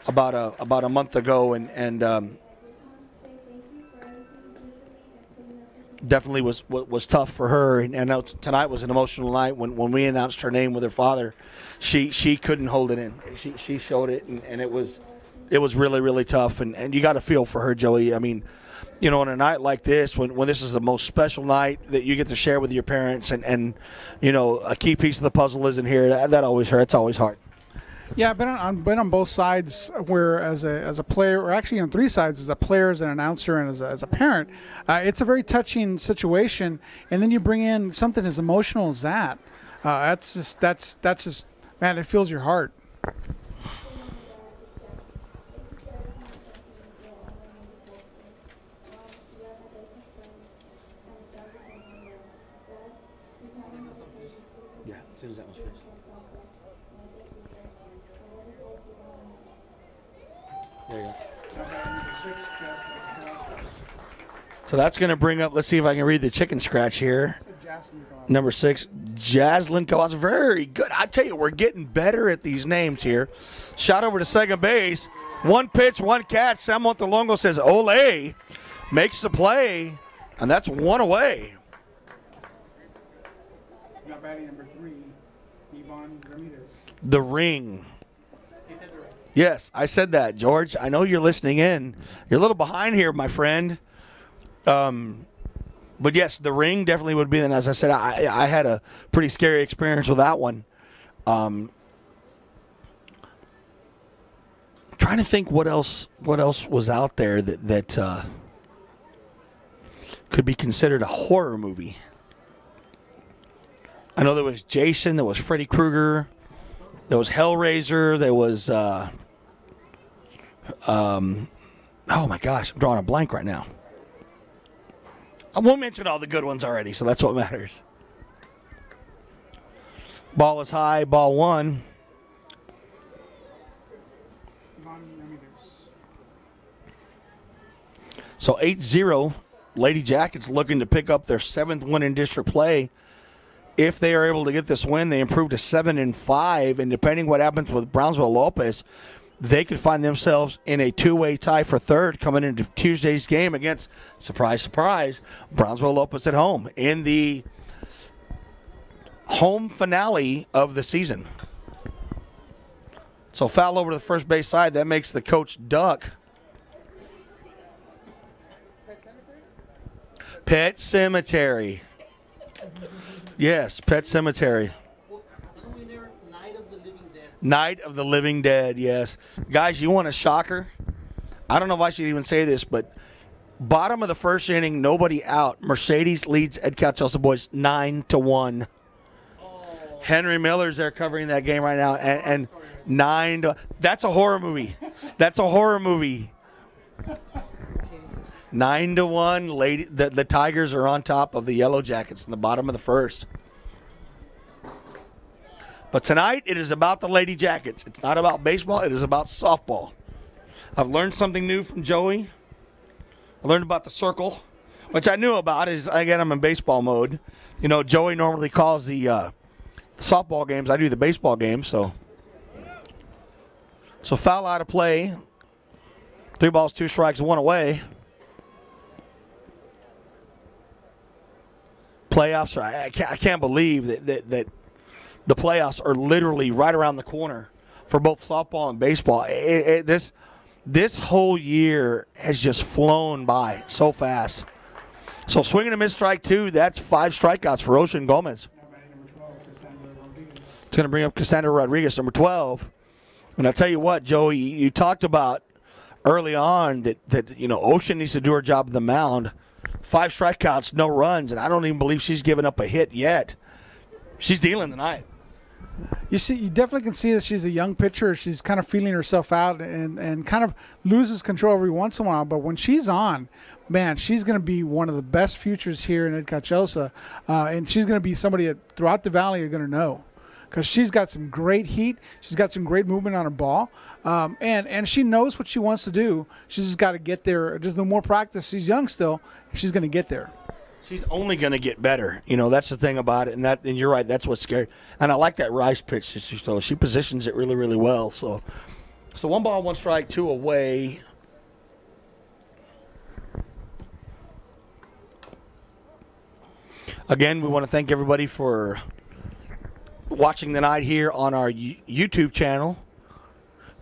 about a month ago, and definitely was tough for her. And I know tonight was an emotional night when we announced her name with her father. She couldn't hold it in. She showed it, and it was really, really tough. And you got to feel for her, Joey. I mean, on a night like this, when this is the most special night that you get to share with your parents, and a key piece of the puzzle isn't here, that always hurts. It's always hard. Yeah, I've been on both sides, where as a player, or actually on three sides, as a player, as an announcer, and as a parent. It's a very touching situation, and then you bring in something as emotional as that. That's just man, it fills your heart. Yeah, as soon as that was finished. There you go. So that's going to bring up, let's see if I can read the chicken scratch here. Number 6, Jaslyn Gonzalez. Very good. I tell you, we're getting better at these names here. Shot over to second base. One pitch, one catch. Sam Montelongo says, "Ole." Makes the play, and that's one away. Now batting number 3, Yvonne Ramirez. The ring. Yes, I said that, George. I know you're listening in. You're a little behind here, my friend. But yes, the ring definitely would be. And as I said, I had a pretty scary experience with that one. Trying to think what else was out there that could be considered a horror movie. I know there was Jason, there was Freddy Krueger, there was Hellraiser, there was oh my gosh, I'm drawing a blank right now. I won't mention all the good ones already, so that's what matters. Ball is high, ball 1. So 8-0, Lady Jackets looking to pick up their 7th win in district play. If they are able to get this win, they improve to 7-5, and depending what happens with Brownsville Lopez, they could find themselves in a 2-way tie for 3rd coming into Tuesday's game against, surprise, surprise, Brownsville Lopez at home in the home finale of the season. So foul over to the first base side. That makes the coach duck. Pet Cemetery. Yes, Pet Cemetery. Night of the Living Dead, yes. Guys, you want a shocker? I don't know if I should even say this, but bottom of the first inning, nobody out. Mercedes leads Edcouch Chelsea Boys 9-1. Henry Miller's there covering that game right now, and 9-1. That's a horror movie. That's a horror movie. 9-1. Lady, the Tigers are on top of the Yellow Jackets in the bottom of the first. But tonight, it is about the Lady Jackets. It's not about baseball. It is about softball. I've learned something new from Joey. I learned about the circle, which I knew about. Again, I'm in baseball mode. Joey normally calls the softball games. I do the baseball games. So foul out of play. 3 balls, 2 strikes, 1 away. Playoffs. I can't believe that the playoffs are literally right around the corner for both softball and baseball. This whole year has just flown by so fast. So swinging a miss, strike 2. That's 5 strikeouts for Ocean Gomez. It's going to bring up Cassandra Rodriguez, number 12. And I'll tell you what, Joey, you talked about early on that Ocean needs to do her job at the mound. 5 strikeouts, no runs, and I don't even believe she's given up a hit yet. She's dealing tonight. You definitely can see that she's a young pitcher. She's kind of feeling herself out and kind of loses control every once in a while. But when she's on, man, she's going to be one of the best futures here in Edcouch Chelsea. And she's going to be somebody that throughout the valley you're going to know. because she's got some great heat. She's got some great movement on her ball, and she knows what she wants to do. She's just got to get there. Just no more practice. She's young still. She's going to get there. She's only going to get better. You know, that's the thing about it, and you're right. That's what's scary. And I like that rise pitch. She positions it really, really well. So 1 ball, 1 strike, 2 away. Again, we want to thank everybody for watching tonight here on our YouTube channel.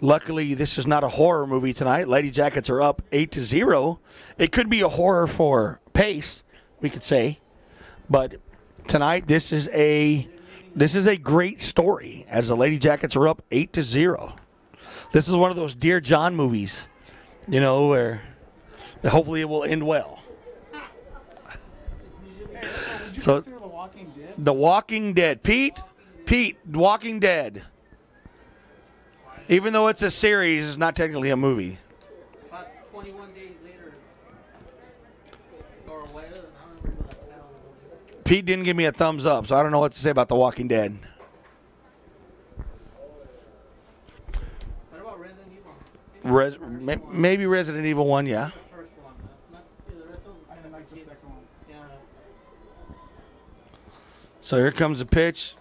Luckily, this is not a horror movie tonight. Lady Jackets are up 8-0. It could be a horror for pace, we could say, but tonight this is a great story as the Lady Jackets are up 8-0. This is one of those Dear John movies, you know, where hopefully it will end well. So, The Walking Dead. Pete, Walking Dead. Even though it's a series, it's not technically a movie. About 21 days later. Or what? Pete didn't give me a thumbs up, so I don't know what to say about The Walking Dead. What about Resident Evil? Maybe Resident Evil 1, yeah. First one. Not the rest of them. I didn't like the second one. Yeah. So here comes the pitch.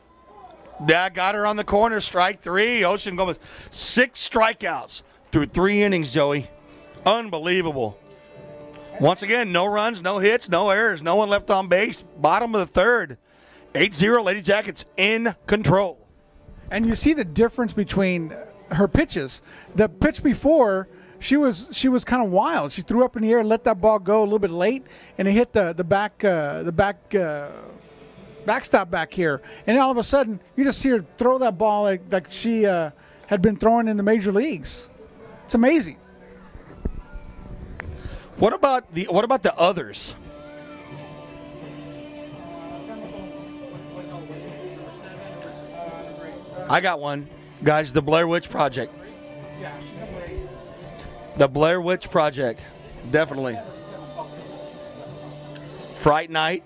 Yeah, got her on the corner. Strike 3. Ocean Gomez. 6 strikeouts through 3 innings, Joey. Unbelievable. Once again, no runs, no hits, no errors, no one left on base. Bottom of the 3rd. 8-0, Lady Jackets in control. And you see the difference between her pitches. The pitch before, she was kind of wild. She threw up in the air, let that ball go a little bit late, and it hit the backstop back here. And all of a sudden, you just see her throw that ball like she had been throwing in the major leagues. It's amazing. What about the others? I got one, guys. The Blair Witch Project. The Blair Witch Project, definitely. Fright Night.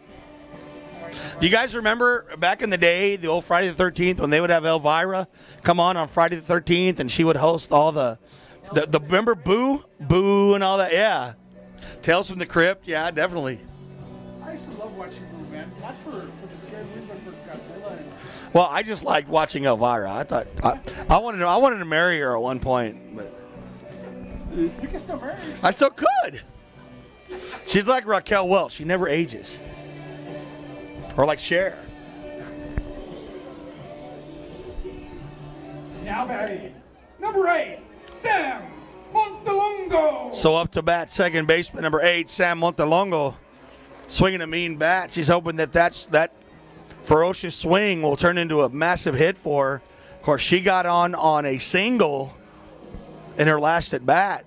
Do you guys remember back in the day, the old Friday the 13th, when they would have Elvira come on Friday the 13th, and she would host all the remember Boo and all that? Yeah. Tales from the Crypt. Yeah, definitely. I used to love watching Boo, man. Not for the scary movie, but for Godzilla. Well, I just liked watching Elvira. I thought I wanted to marry her at one point, but You can still marry her. I still could. She's like Raquel Welch. She never ages. Or like Cher. Now batting, number 8, Sam Montelongo. So up to bat, second baseman, number 8, Sam Montelongo, swinging a mean bat. She's hoping that ferocious swing will turn into a massive hit for her. Of course, she got on a single in her last at bat.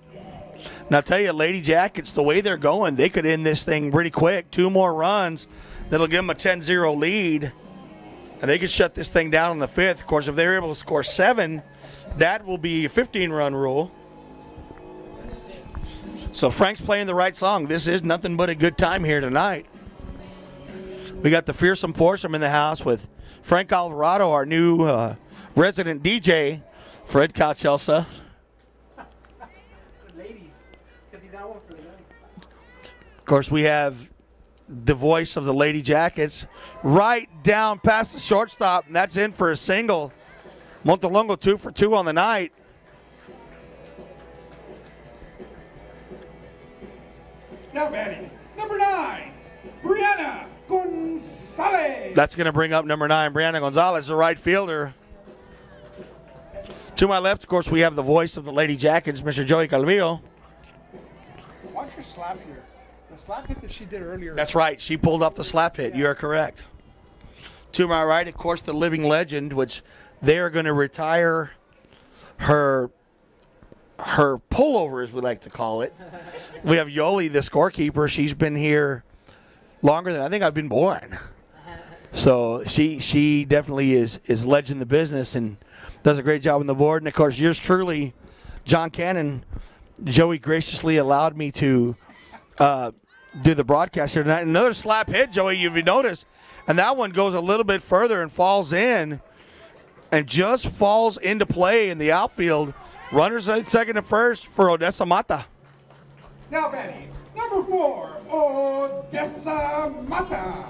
And I'll tell you, Lady Jackets, the way they're going, they could end this thing pretty quick. 2 more runs. That'll give them a 10-0 lead, and they could shut this thing down in the 5th. Of course, if they're able to score 7, that will be a 15-run rule. So Frank's playing the right song. This is nothing but a good time here tonight. We got the fearsome foursome in the house with Frank Alvarado, our new resident DJ, Fred Couchelsa. Ladies. Because he's got one for the guys. Of course, we have the voice of the Lady Jackets right down past the shortstop, and that's in for a single. Montelongo 2 for 2 on the night. Now batting, number 9, Breanna Gonzalez. That's going to bring up number 9, Breanna Gonzales, the right fielder. To my left, of course, we have the voice of the Lady Jackets, Mr. Joey Calvillo. Watch her slap here. The slap hit that she did earlier. That's right. She pulled off the slap hit. You are correct. To my right, of course, the living legend, which they are going to retire her pullover, as we like to call it. We have Yoli, the scorekeeper. She's been here longer than I think I've been born. So she definitely is legend in the business and does a great job on the board. And, of course, yours truly, John Cannon. Joey graciously allowed me to do the broadcast here tonight. Another slap hit, Joey, if you notice. And that one goes a little bit further and falls in. and just falls into play in the outfield. Runners at second and first for Odessa Mata. Now batting, number 4, Odessa Mata.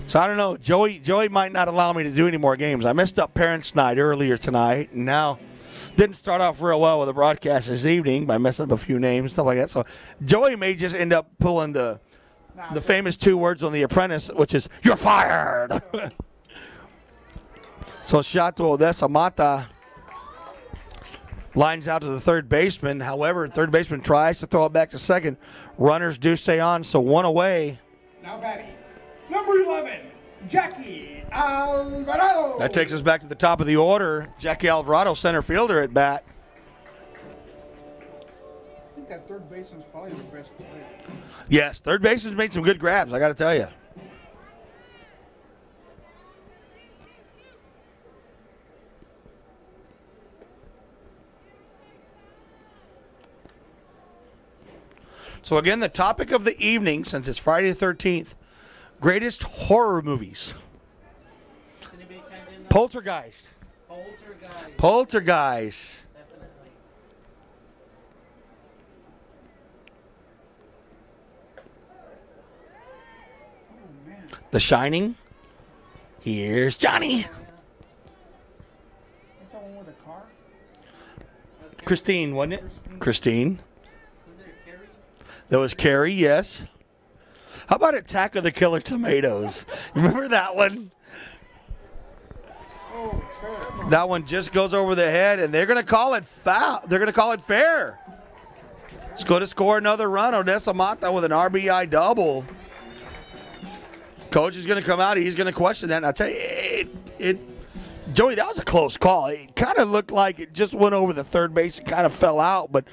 So I don't know. Joey might not allow me to do any more games. I messed up Parents' Night earlier tonight, and now didn't start off real well with the broadcast this evening by messing up a few names, stuff like that. So Joey may just end up pulling the famous 2 words on The Apprentice, which is, "You're fired." So shot to Odessa Mata. Lines out to the third baseman. However, third baseman tries to throw it back to second. Runners do stay on, so 1 away. Now batting, number 11, Jackie Alvarado. That takes us back to the top of the order. Jackie Alvarado, center fielder at bat. I think that third baseman's probably the best player. Yes, third baseman's made some good grabs, I got to tell you. So again, the topic of the evening, since it's Friday the 13th, greatest horror movies. Anybody chime in? Poltergeist. Poltergeist. Definitely. Oh, man. The Shining. Here's Johnny. What's that one with the car? Christine, wasn't it? Christine. Wasn't there Carrie? That was Carrie, yes. How about Attack of the Killer Tomatoes? Remember that one? Oh, fair. That one just goes over the head, and they're going to call it foul. They're going to call it fair. It's going to score another run. Odessa Mata with an RBI double. Coach is going to come out. He's going to question that. And I'll tell you, Joey, that was a close call. It kind of looked like it just went over the third base and kind of fell out, but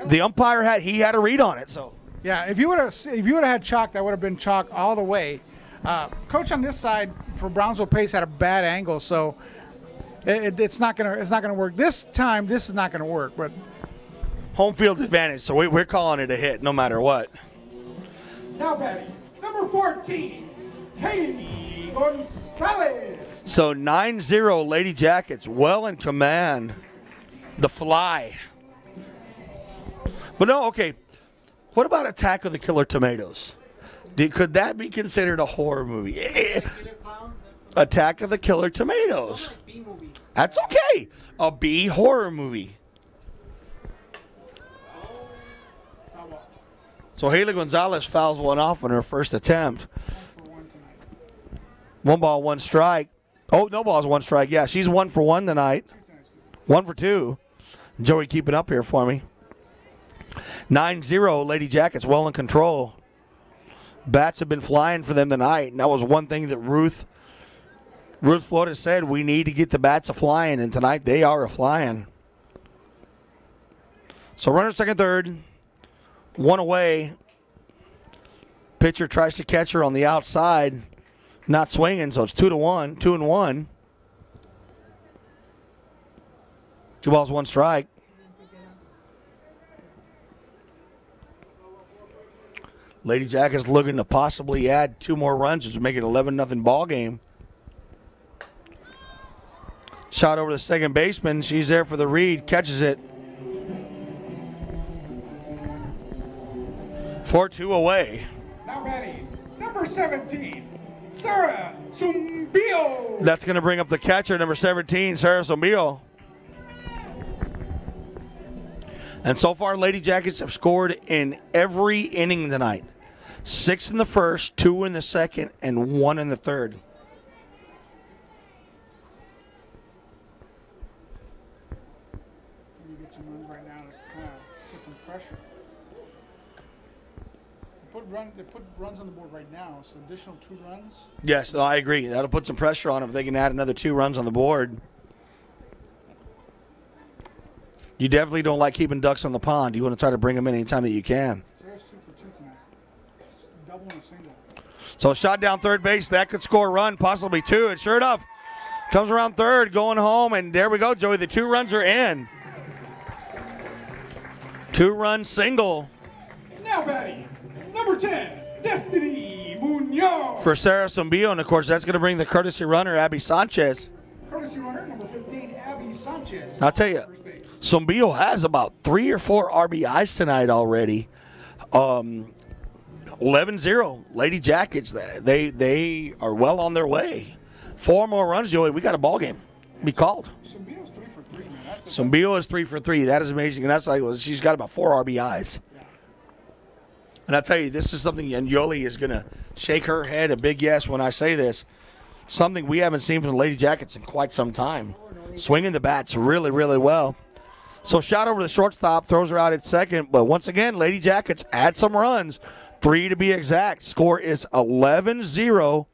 the umpire had a read on it. So Yeah, if you would have had chalk, that would have been chalk all the way. Coach on this side for Brownsville Pace had a bad angle, so it's not gonna work this time. This is not gonna work, but home field advantage. So we're calling it a hit no matter what. now batting, number 14, Kayla Gonzalez. So 9-0 Lady Jackets, well in command. The fly. But no, okay. What about Attack of the Killer Tomatoes? Could that be considered a horror movie? Attack of the Killer Tomatoes. B movie. That's okay. A B horror movie. So Kayla Gonzalez fouls one off on her first attempt. 1 ball, 1 strike. Oh, no balls, 1 strike. Yeah, she's 1 for 1 tonight. 1 for 2. Joey keeping up here for me. 9-0 Lady Jackets, well in control. Bats have been flying for them tonight, and that was one thing that Ruth Flores said, we need to get the bats a-flying, and tonight they are a-flying. So runner second, third, 1 away. Pitcher tries to catch her on the outside, not swinging, so it's 2-1, 2-1. 2 balls, 1 strike. Lady Jackets looking to possibly add 2 more runs, which would make it 11-0 ball game. Shot over the second baseman. She's there for the read. Catches it. 4-2 away. Now batting, number 17, Sarah Zumbio. That's going to bring up the catcher, number 17, Sarah Zumbio. And so far, Lady Jackets have scored in every inning tonight. 6 in the first, 2 in the second, and 1 in the third. You get some runs right now to kind of put some pressure. They put runs on the board right now, so additional 2 runs. Yes, I agree. That'll put some pressure on them if they can add another 2 runs on the board. You definitely don't like keeping ducks on the pond. You want to try to bring them in anytime that you can. Sarah's 2 for 2 tonight. Double and a single. So shot down third base. That could score a run, possibly 2. And sure enough, comes around third, going home. And there we go, Joey. The 2 runs are in. 2-run single. Now batting, number 10, Destiny Moon Munoz. for Sarah Sombio, and of course that's going to bring the courtesy runner, Abby Sanchez. Courtesy runner, number 15, Abby Sanchez. I'll tell you, Sombio has about 3 or 4 RBIs tonight already. 11-0, Lady Jackets. They are well on their way. 4 more runs, Joey. We got a ball game. Be called. Sombio's 3 for 3, man. Sombio is 3 for 3. That is amazing, and that's like she's got about 4 RBIs. And I'll tell you, this is something, and Yoli is going to shake her head a big yes when I say this. Something we haven't seen from the Lady Jackets in quite some time. Swinging the bats really, really well. So shot over the shortstop, throws her out at second. But once again, Lady Jackets add some runs, 3 to be exact. Score is 11-0.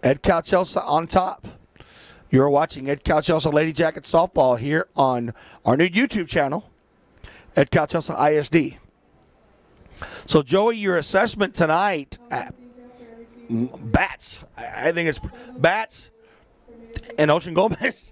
Ed Calchelsa on top. You're watching Ed Calchelsa Lady Jackets softball here on our new YouTube channel, Ed Calchelsa ISD. So, Joey, your assessment tonight, bats. I think it's bats and Ocean Gomez.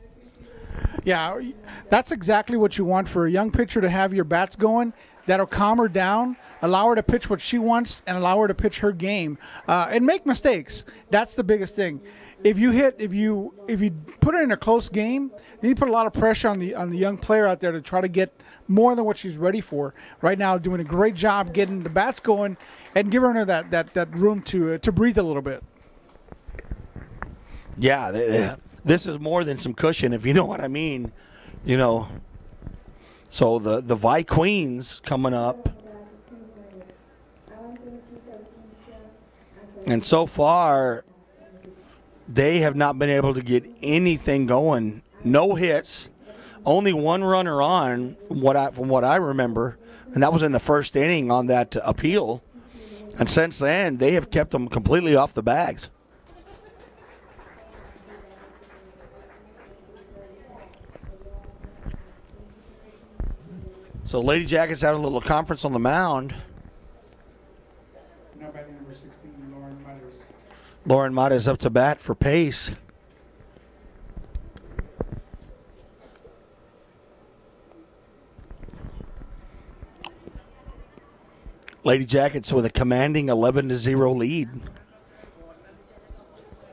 Yeah, that's exactly what you want for a young pitcher to have your bats going. That'll calm her down, allow her to pitch what she wants, and allow her to pitch her game and make mistakes. That's the biggest thing. If you put her in a close game, then you put a lot of pressure on the young player out there to try to get more than what she's ready for. Right now, doing a great job getting the bats going and giving her that room to breathe a little bit. Yeah, this is more than some cushion, if you know what I mean. You know, so the Vi Queens coming up, and so far they have not been able to get anything going. No hits, only 1 runner on from what I remember, and that was in the first inning on that appeal. And since then, they have kept them completely off the bags. So Lady Jackets had a little conference on the mound. Now batting number 16, Lauren Matters. Lauren Mata is up to bat for pace. Lady Jackets with a commanding 11-0 lead.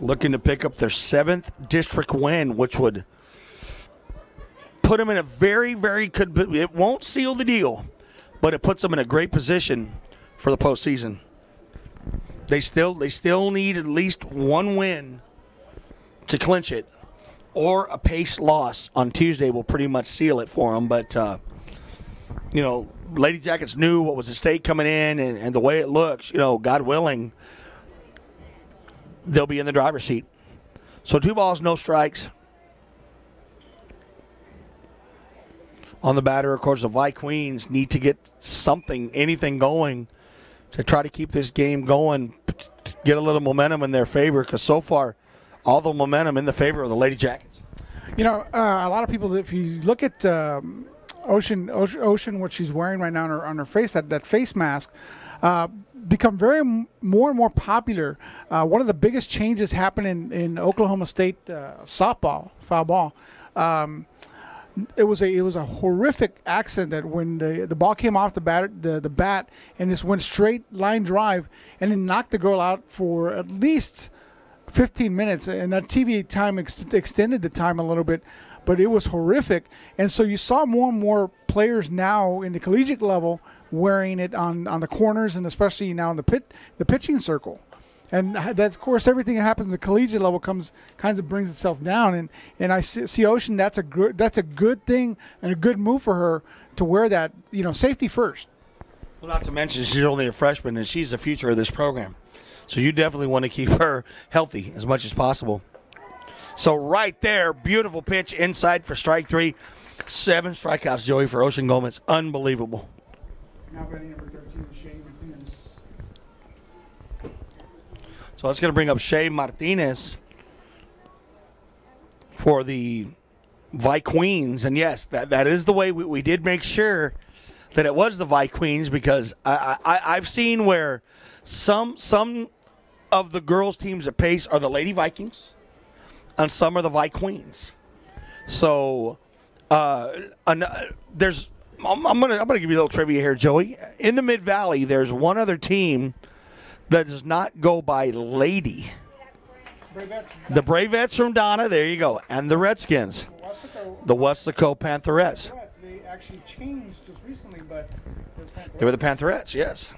Looking to pick up their 7th district win, which would put them in a very, very good. It won't seal the deal, but it puts them in a great position for the postseason. They still need at least 1 win to clinch it, or a pace loss on Tuesday will pretty much seal it for them. But you know, Lady Jackets knew what was at stake coming in, and the way it looks, you know, God willing, they'll be in the driver's seat. So 2 balls, no strikes. On the batter, of course, the Vi Queens need to get anything going to try to keep this game going, get a little momentum in their favor, because so far, all the momentum in the favor of the Lady Jackets. You know, a lot of people, if you look at Ocean, what she's wearing right now on her face, that face mask, become more and more popular. One of the biggest changes happened in Oklahoma State softball, foul ball. It was a horrific accident that when the ball came off the bat and just went straight line drive and then knocked the girl out for at least 15 minutes, and that TV time extended the time a little bit, but it was horrific. And so you saw more and more players now in the collegiate level wearing it on the corners, and especially now in the pitching circle. And that, of course, everything that happens at the collegiate level kind of brings itself down. And I see Ocean. That's a good thing and a good move for her to wear that. You know, safety first. Well, not to mention she's only a freshman, and she's the future of this program. So you definitely want to keep her healthy as much as possible. So right there, beautiful pitch inside for strike 3. 7 strikeouts, Joey, for Ocean Gomez. Unbelievable. Now batting number 13, Shane Martinez. So that's going to bring up Shea Martinez for the Vi Queens. And yes, that is the way we did make sure that it was the Vi Queens, because I've seen where some of the girls' teams at Pace are the Lady Vikings and some are the Vi Queens. So I'm gonna give you a little trivia here, Joey. In the Mid Valley, there's one other team that does not go by lady. The Bravettes from Donna, there you go, and the Redskins, the Weslaco Pantherettes. They actually changed just recently, but They were the Pantherettes, yes.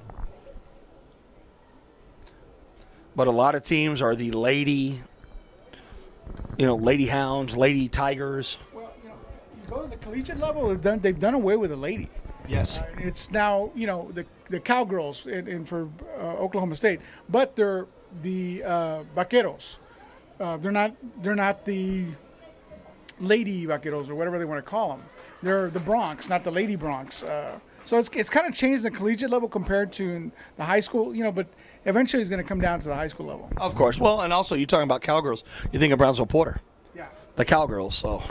But a lot of teams are the lady, lady hounds, lady tigers. well, you go to the collegiate level, they've done away with the lady. Yes. It's now, the Cowgirls for Oklahoma State, but they're the Vaqueros. They're not the Lady Vaqueros or whatever they want to call them. They're the Bronx, not the Lady Bronx. So it's kind of changed the collegiate level compared to the high school, but eventually it's going to come down to the high school level. Of course. Well, and also you're talking about Cowgirls. You think of Brownsville Porter. Yeah. The Cowgirls, so.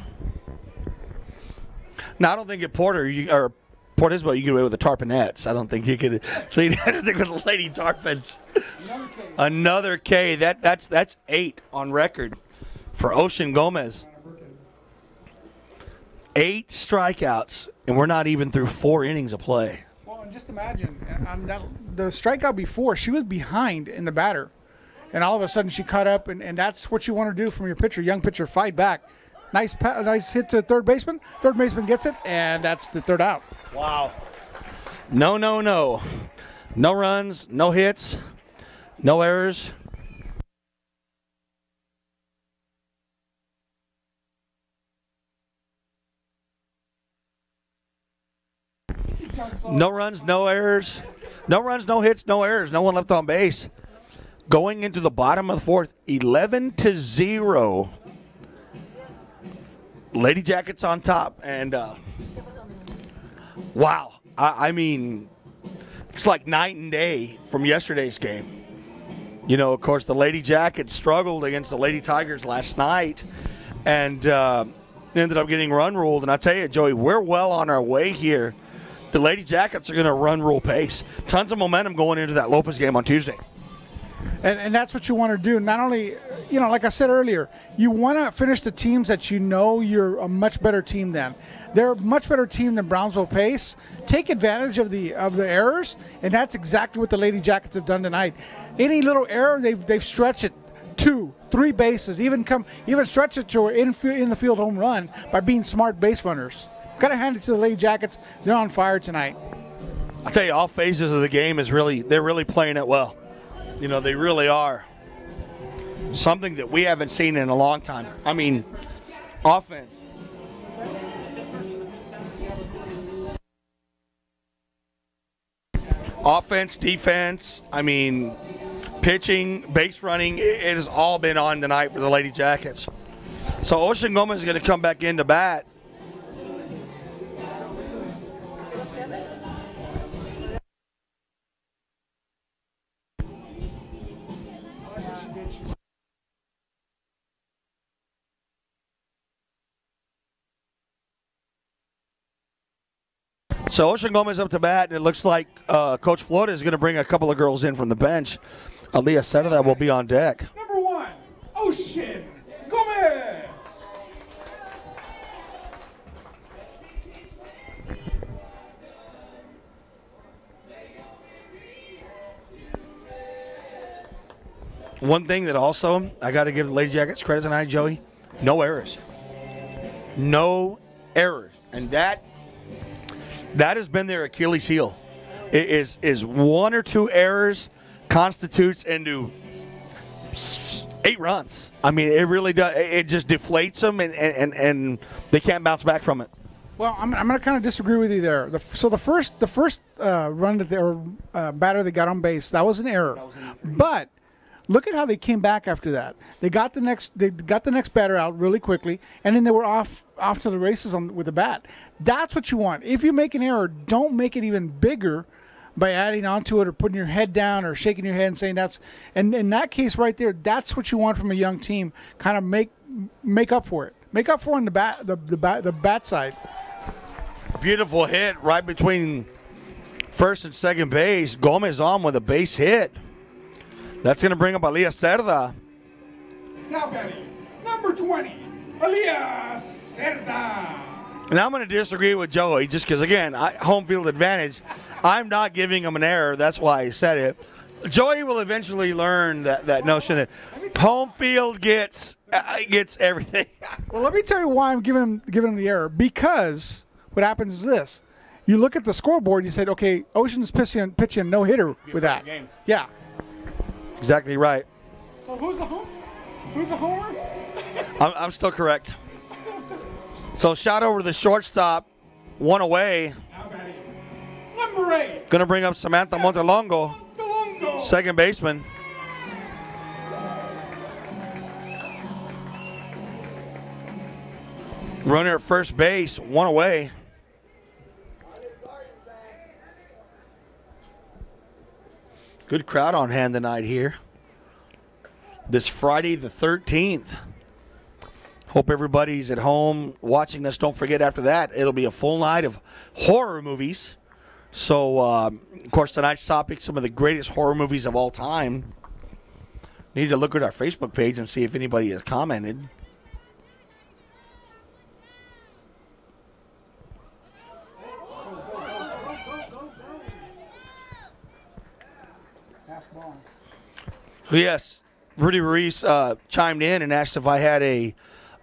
Now, I don't think at Porter or Port Isabel you get away with the Tarpanettes. I don't think you could. So you'd have to stick with the Lady Tarpons. Another K. That's 8 on record for Ocean Gomez. 8 strikeouts, and we're not even through 4 innings of play. Well, and just imagine, the strikeout before, she was behind in the batter. And all of a sudden she caught up, and that's what you want to do from your pitcher, young pitcher, fight back. Nice hit to third baseman. Third baseman gets it, and that's the third out. Wow. No. No runs, no hits, no errors. No runs, no errors. No runs, no hits, no errors. No one left on base. Going into the bottom of the 4th, 11-0. Lady Jackets on top. And, wow. I mean, it's like night and day from yesterday's game. Of course, the Lady Jackets struggled against the Lady Tigers last night and ended up getting run ruled. And I tell you, Joey, we're well on our way here. The Lady Jackets are going to run rule pace. Tons of momentum going into that Lopez game on Tuesday. And that's what you want to do. Not only, like I said earlier, you want to finish the teams that you're a much better team than. They're a much better team than Brownsville Pace. Take advantage of the errors, and that's exactly what the Lady Jackets have done tonight. Any little error, they've stretched it 2, 3 bases, even stretch it to an in the field home run by being smart base runners. Got to hand it to the Lady Jackets. They're on fire tonight. I'll tell you, all phases of the game they're really playing it well. They really are. Something that we haven't seen in a long time. I mean, offense. Offense, defense, pitching, base running, it has all been on tonight for the Lady Jackets. So Ocean Gomez is going to come back in to bat. So Ocean Gomez up to bat, and it looks like Coach Florida is going to bring a couple of girls in from the bench. Aaliyah Seda will be on deck. Number 1, Ocean Gomez. One thing that also I got to give the Lady Jackets credit tonight, Joey, no errors. No errors. And that has been their Achilles heel. It is 1 or 2 errors constitutes into 8 runs. It really does. It just deflates them, and they can't bounce back from it. Well, I'm going to kind of disagree with you there. The first run that they were batter they got on base, that was an error. But look at how they came back after that. They got the next batter out really quickly, and then they were off to the races with the bat. That's what you want. If you make an error, don't make it even bigger by adding onto it or putting your head down or shaking your head and saying that's. And in that case right there, that's what you want from a young team. Kind of make up for it. Make up for it on the bat side. Beautiful hit right between first and second base. Gomez on with a base hit. That's going to bring up Aaliyah Cerda. Now batting, number 20, Aaliyah Cerda. And I'm going to disagree with Joey just because, again, home field advantage. I'm not giving him an error. That's why I said it. Joey will eventually learn that notion that home field gets everything. Well, let me tell you why I'm giving him the error. Because what happens is this. You look at the scoreboard, you said, okay, Ocean's pitching no-hitter with that. Yeah. Exactly right. So who's the homer? I'm still correct. So shot over to the shortstop, one away. Number 8. Going to bring up Samantha Montelongo, second baseman. Runner at first base, one away. Good crowd on hand tonight here. This Friday the 13th. Hope everybody's at home watching us. Don't forget, after that, it'll be a full night of horror movies. So, of course, tonight's topic, some of the greatest horror movies of all time. Need to look at our Facebook page and see if anybody has commented. Yes, Rudy Ruiz chimed in and asked if I had a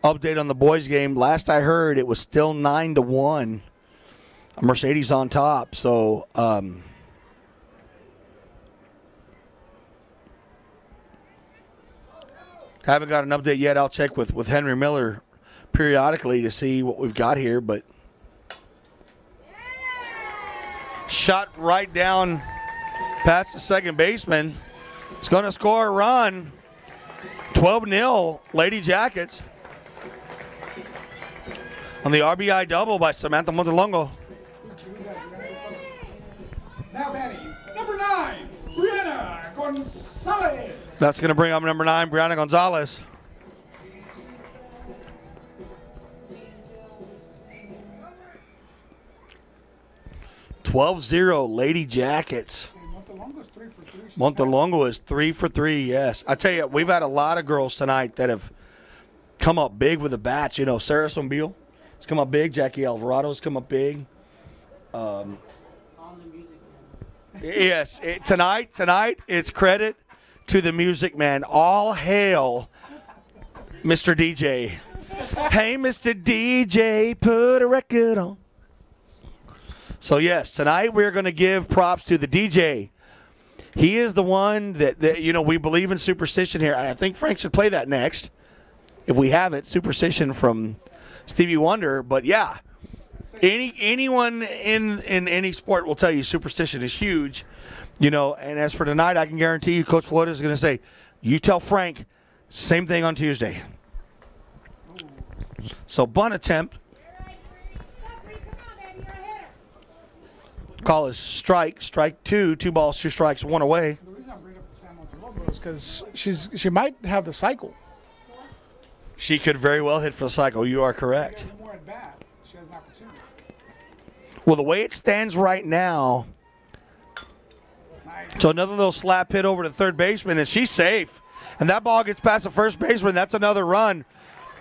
update on the boys game. Last I heard, it was still 9-1. Mercedes on top. So, haven't got an update yet. I'll check with Henry Miller periodically to see what we've got here. But shot right down past the second baseman. It's going to score a run. 12-0, Lady Jackets. On the RBI double by Samantha Montelongo. Now batting, number 9, Breanna Gonzalez. That's going to bring up number 9, Breanna Gonzales. (12-0) Lady Jackets. Montelongo is 3 for 3, yes. I tell you, we've had a lot of girls tonight that have come up big with the bats. You know, Sarah Sombeal has come up big. Jackie Alvarado's come up big. Yes, tonight, it's credit to the music man. All hail Mr. DJ. Hey, Mr. DJ, put a record on. So, yes, tonight we're going to give props to the DJ. He is the one that, you know, we believe in superstition here. I think Frank should play that next, if we have it, Superstition from Stevie Wonder. But, yeah, anyone in any sport will tell you superstition is huge. You know, and as for tonight, I can guarantee you Coach Floyd is going to say, you tell Frank, same thing on Tuesday. So, bunt attempt. Call is strike 2, 2 balls, 2 strikes, 1 away. The reason I bring up the San Montelongo is because she might have the cycle. She could very well hit for the cycle. You are correct. More at bat. She has an opportunity. Well, the way it stands right now, so another little slap hit over to third baseman, and she's safe. And that ball gets past the first baseman. That's another run.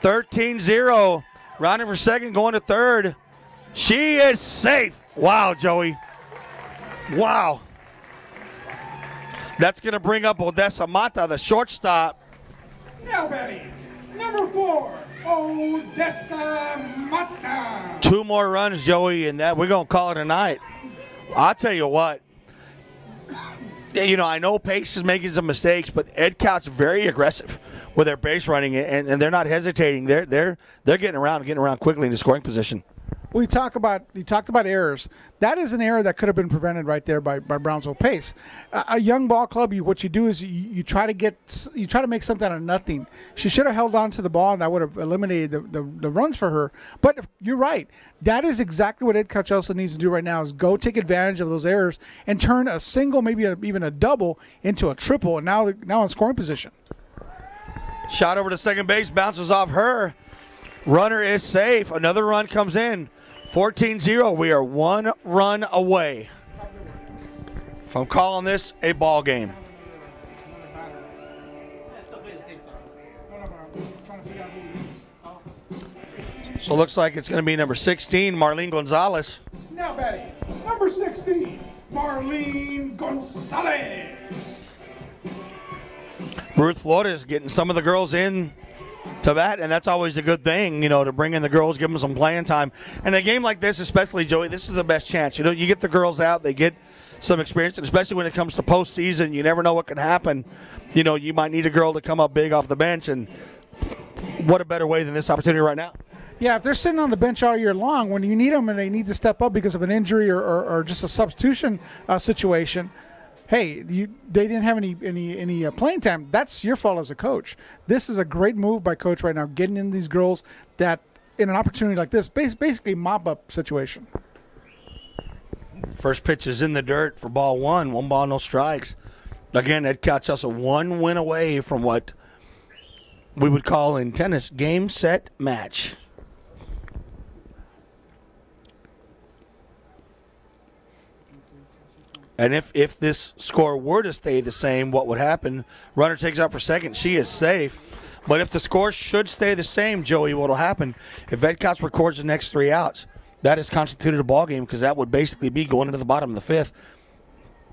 13-0. Rounding for second, going to third. She is safe. Wow, Joey. Wow. That's going to bring up Odessa Mata, the shortstop. Now batting, number 4, Odessa Mata. 2 more runs, Joey, and that we're going to call it a night. I'll tell you what. You know, I know Pace is making some mistakes, but Ed Couch very aggressive with their base running, and they're not hesitating. They're getting around quickly in the scoring position. Well, you talked about errors. That is an error that could have been prevented right there by Brownsville Pace. A young ball club, what you do is you try to make something out of nothing. She should have held on to the ball, and that would have eliminated the runs for her. But you're right. That is exactly what Ed Couchelsa needs to do right now, is go take advantage of those errors and turn a single, maybe even a double, into a triple, and now in scoring position. Shot over to second base, bounces off her. Runner is safe. Another run comes in. 14-0. We are 1 run away from calling this a ball game. So it looks like it's going to be number 16, Marlene Gonzalez. Now batting, number 16, Marlene Gonzalez. Ruth Flores getting some of the girls in to bat, and that's always a good thing, to bring in the girls, give them some playing time. And a game like this, especially, Joey, this is the best chance. You get the girls out, they get some experience, and especially when it comes to postseason, you never know what can happen. You might need a girl to come up big off the bench, and what a better way than this opportunity right now. Yeah, if they're sitting on the bench all year long, when you need them and they need to step up because of an injury or just a substitution situation, hey, they didn't have any playing time. That's your fault as a coach. This is a great move by coach right now, getting in these girls that in an opportunity like this, basically mop-up situation. First pitch is in the dirt for ball one. 1 ball, no strikes. Again, that cuts us a 1 win away from what we would call in tennis game, set, match. And if this score were to stay the same, what would happen? Runner takes out for second. She is safe. But if the score should stay the same, Joey, what will happen? If Edcott's records the next 3 outs, that is constituted a ball game because that would basically be going into the bottom of the 5th.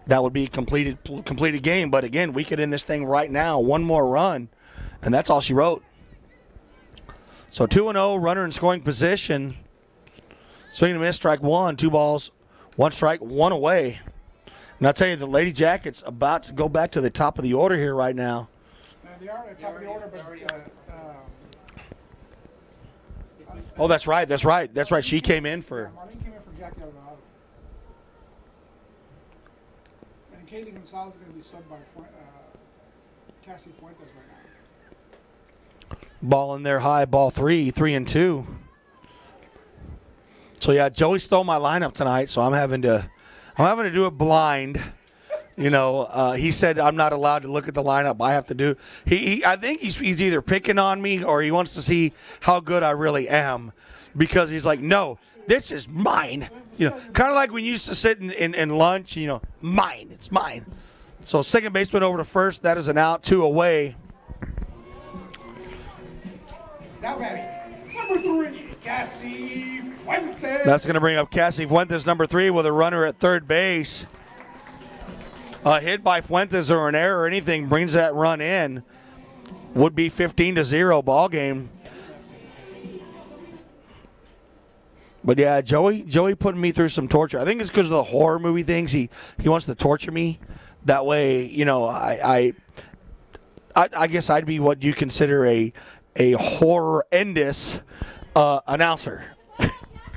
That would be completed game. But, again, we could end this thing right now. 1 more run, and that's all she wrote. So 2-0, runner in scoring position. Swing and miss, strike 1. 2 balls, 1 strike, 1 away. And I'll tell you, the Lady Jackets about to go back to the top of the order here right now. They are at the top of the order, but oh, that's right. That's right. She came in for. Marlene came in for Jackie Alvarado. And Kayla Gonzalez is going to be subbed by Cassie Fuentes right now. Ball in there high, ball 3, 3-2. So yeah, Joey stole my lineup tonight, so I'm having to do it blind. He said I'm not allowed to look at the lineup. I have to do. I think he's either picking on me or he wants to see how good I really am, because he's like, no, this is mine. Kind of like when you used to sit in lunch. Mine. It's mine. So second baseman over to first. That is an out. 2 away. Now batting, number 3, Cassie Fuentes. That's going to bring up Cassie Fuentes, number 3, with a runner at third base. A hit by Fuentes or an error or anything brings that run in. Would be 15-0 ball game. But yeah, Joey putting me through some torture. I think it's because of the horror movie things. He wants to torture me. That way, I guess I'd be what you consider a horrendous announcer.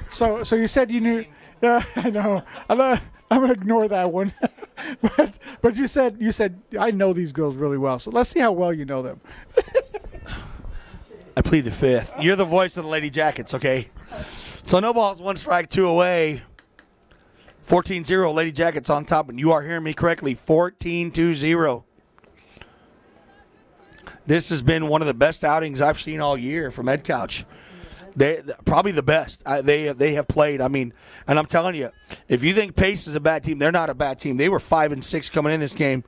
So you said you knew. I know. I'm gonna ignore that one. but you said I know these girls really well. So let's see how well you know them. I plead the 5th. You're the voice of the Lady Jackets, okay? So no balls, 1 strike, 2 away. 14-0, Lady Jackets on top, and you are hearing me correctly. 14-0. This has been one of the best outings I've seen all year from Ed Couch. They probably the best they have played. I mean, and I'm telling you, if you think Pace is a bad team, they're not a bad team. They were 5-6 coming in this game,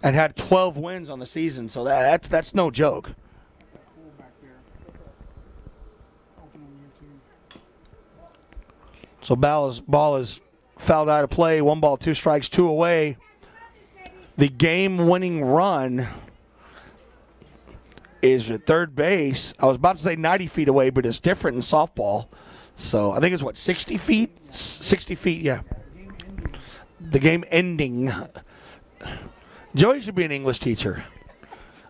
and had 12 wins on the season. So that's no joke. So ball is fouled out of play. 1 ball, 2 strikes, 2 away. The game-winning run is at third base. I was about to say 90 feet away, but it's different in softball. So I think it's 60 feet? 60 feet, yeah. The game ending. Joey should be an English teacher.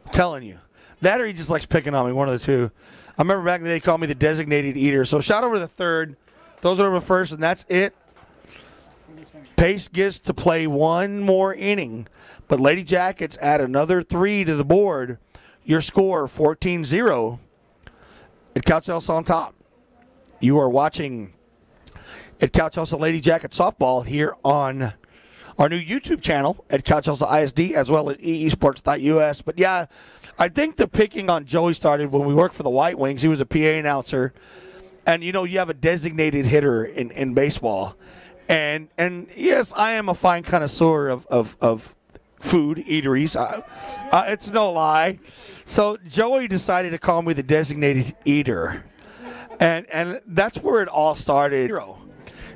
I'm telling you. That or he just likes picking on me, one of the two. I remember back in the day, they called me the designated eater. So shot over the third. Those are over first, and that's it. Pace gets to play 1 more inning. But Lady Jackets add another 3 to the board. Your score, 14-0. At Couch House on top. You are watching at Couch House Lady Jacket Softball here on our new YouTube channel at Couch House ISD as well as eesports.us. But yeah, I think the picking on Joey started when we worked for the White Wings. He was a PA announcer. And, you have a designated hitter in baseball. And yes, I am a fine connoisseur of food, eateries. It's no lie. So Joey decided to call me the designated eater. And that's where it all started.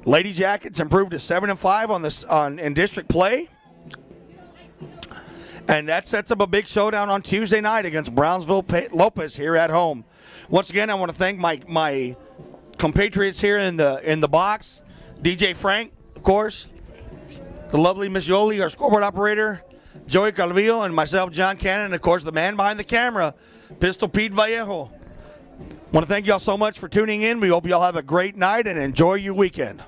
Lady Jackets improved to 7-5 in district play. And that sets up a big showdown on Tuesday night against Brownsville Lopez here at home. Once again, I want to thank my compatriots here in the box. DJ Frank, of course. The lovely Miss Yoli, our scoreboard operator. Joey Calvillo, and myself, John Cannon. And, of course, the man behind the camera, Pistol Pete Vallejo. I want to thank you all so much for tuning in. We hope you all have a great night and enjoy your weekend.